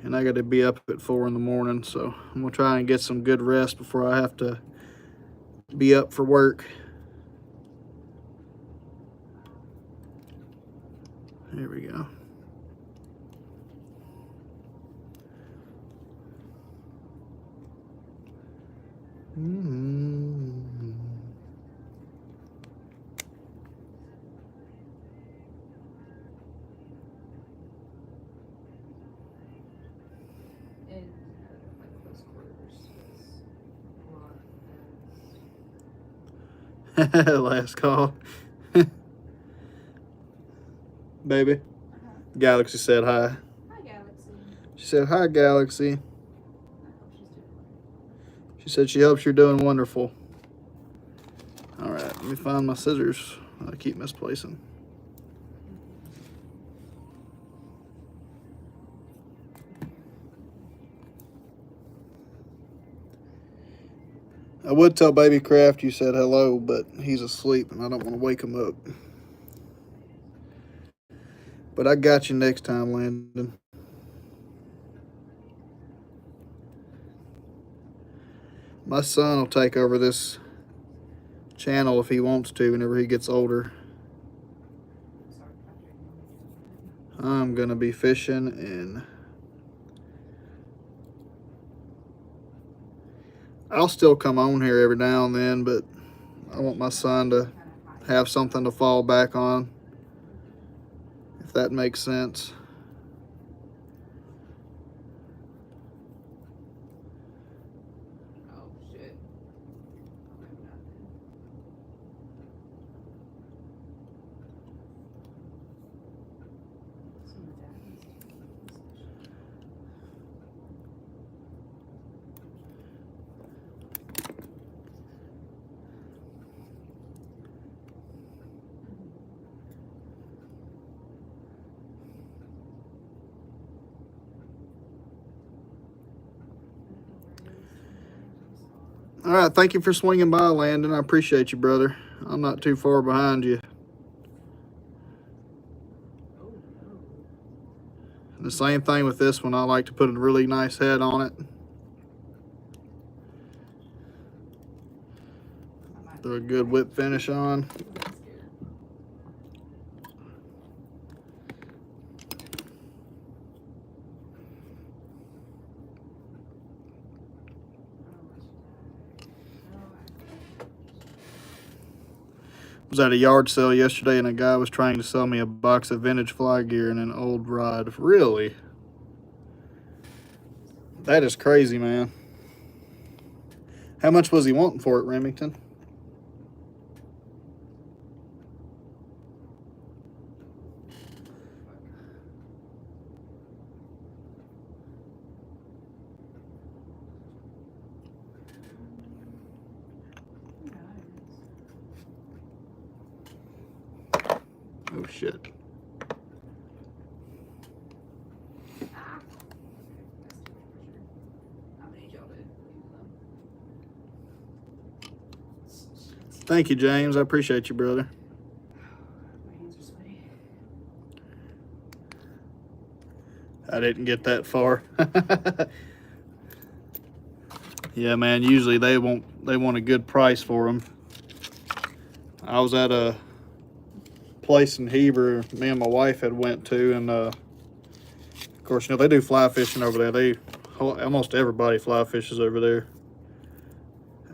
and I got to be up at 4 in the morning. So I'm going to try and get some good rest before I have to be up for work. Here we go. Last call. Baby. Galaxy said hi. Hi, Galaxy. She said hi, Galaxy. She said she hopes you're doing wonderful. All right, let me find my scissors. I keep misplacing. I would tell Baby Craft you said hello, but he's asleep and I don't want to wake him up. But I got you next time, Landon. My son will take over this channel if he wants to whenever he gets older. I'm going to be fishing and I'll still come on here every now and then, but I want my son to have something to fall back on, if that makes sense. Oh, shit. All right, thank you for swinging by, Landon. I appreciate you, brother. I'm not too far behind you. And the same thing with this one. I like to put a really nice head on it. Throw a good whip finish on. Was at a yard sale yesterday and a guy was trying to sell me a box of vintage fly gear and an old rod. Really? That is crazy, man. How much was he wanting for it, Remington? shit. Ah. How many y'all did? Thank you, James. I appreciate you, brother. My hands are sweaty. I didn't get that far. Yeah, man. Usually they want a good price for them. I was at a place in Heber me and my wife had went to, and of course, you know, they do fly fishing over there. Almost everybody fly fishes over there.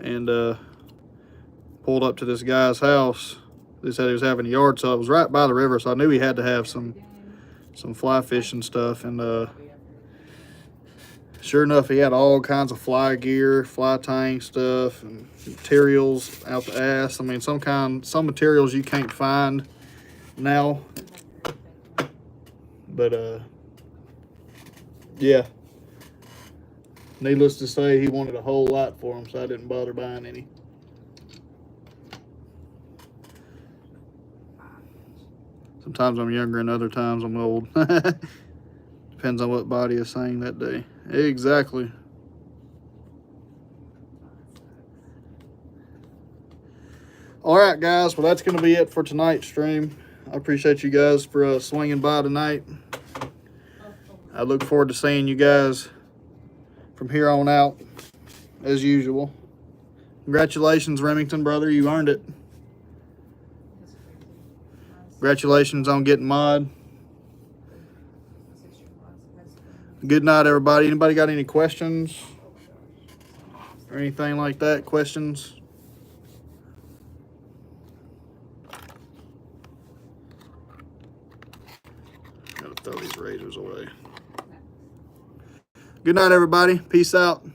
And pulled up to this guy's house. They said he was having a yard sale. It was right by the river, so I knew he had to have some fly fishing stuff. And sure enough, he had all kinds of fly gear, fly tying stuff, and materials out the ass. I mean, some materials you can't find now. But yeah. Needless to say, he wanted a whole lot for him, so I didn't bother buying any. Sometimes I'm younger and other times I'm old. Depends on what body is saying that day. Exactly. All right, guys. Well, that's going to be it for tonight's stream. I appreciate you guys for swinging by tonight. I look forward to seeing you guys from here on out, as usual. Congratulations, Remington, brother. You earned it. Congratulations on getting mod. Good night, everybody. Anybody got any questions or anything like that? Questions? Gotta throw these razors away. Good night, everybody. Peace out.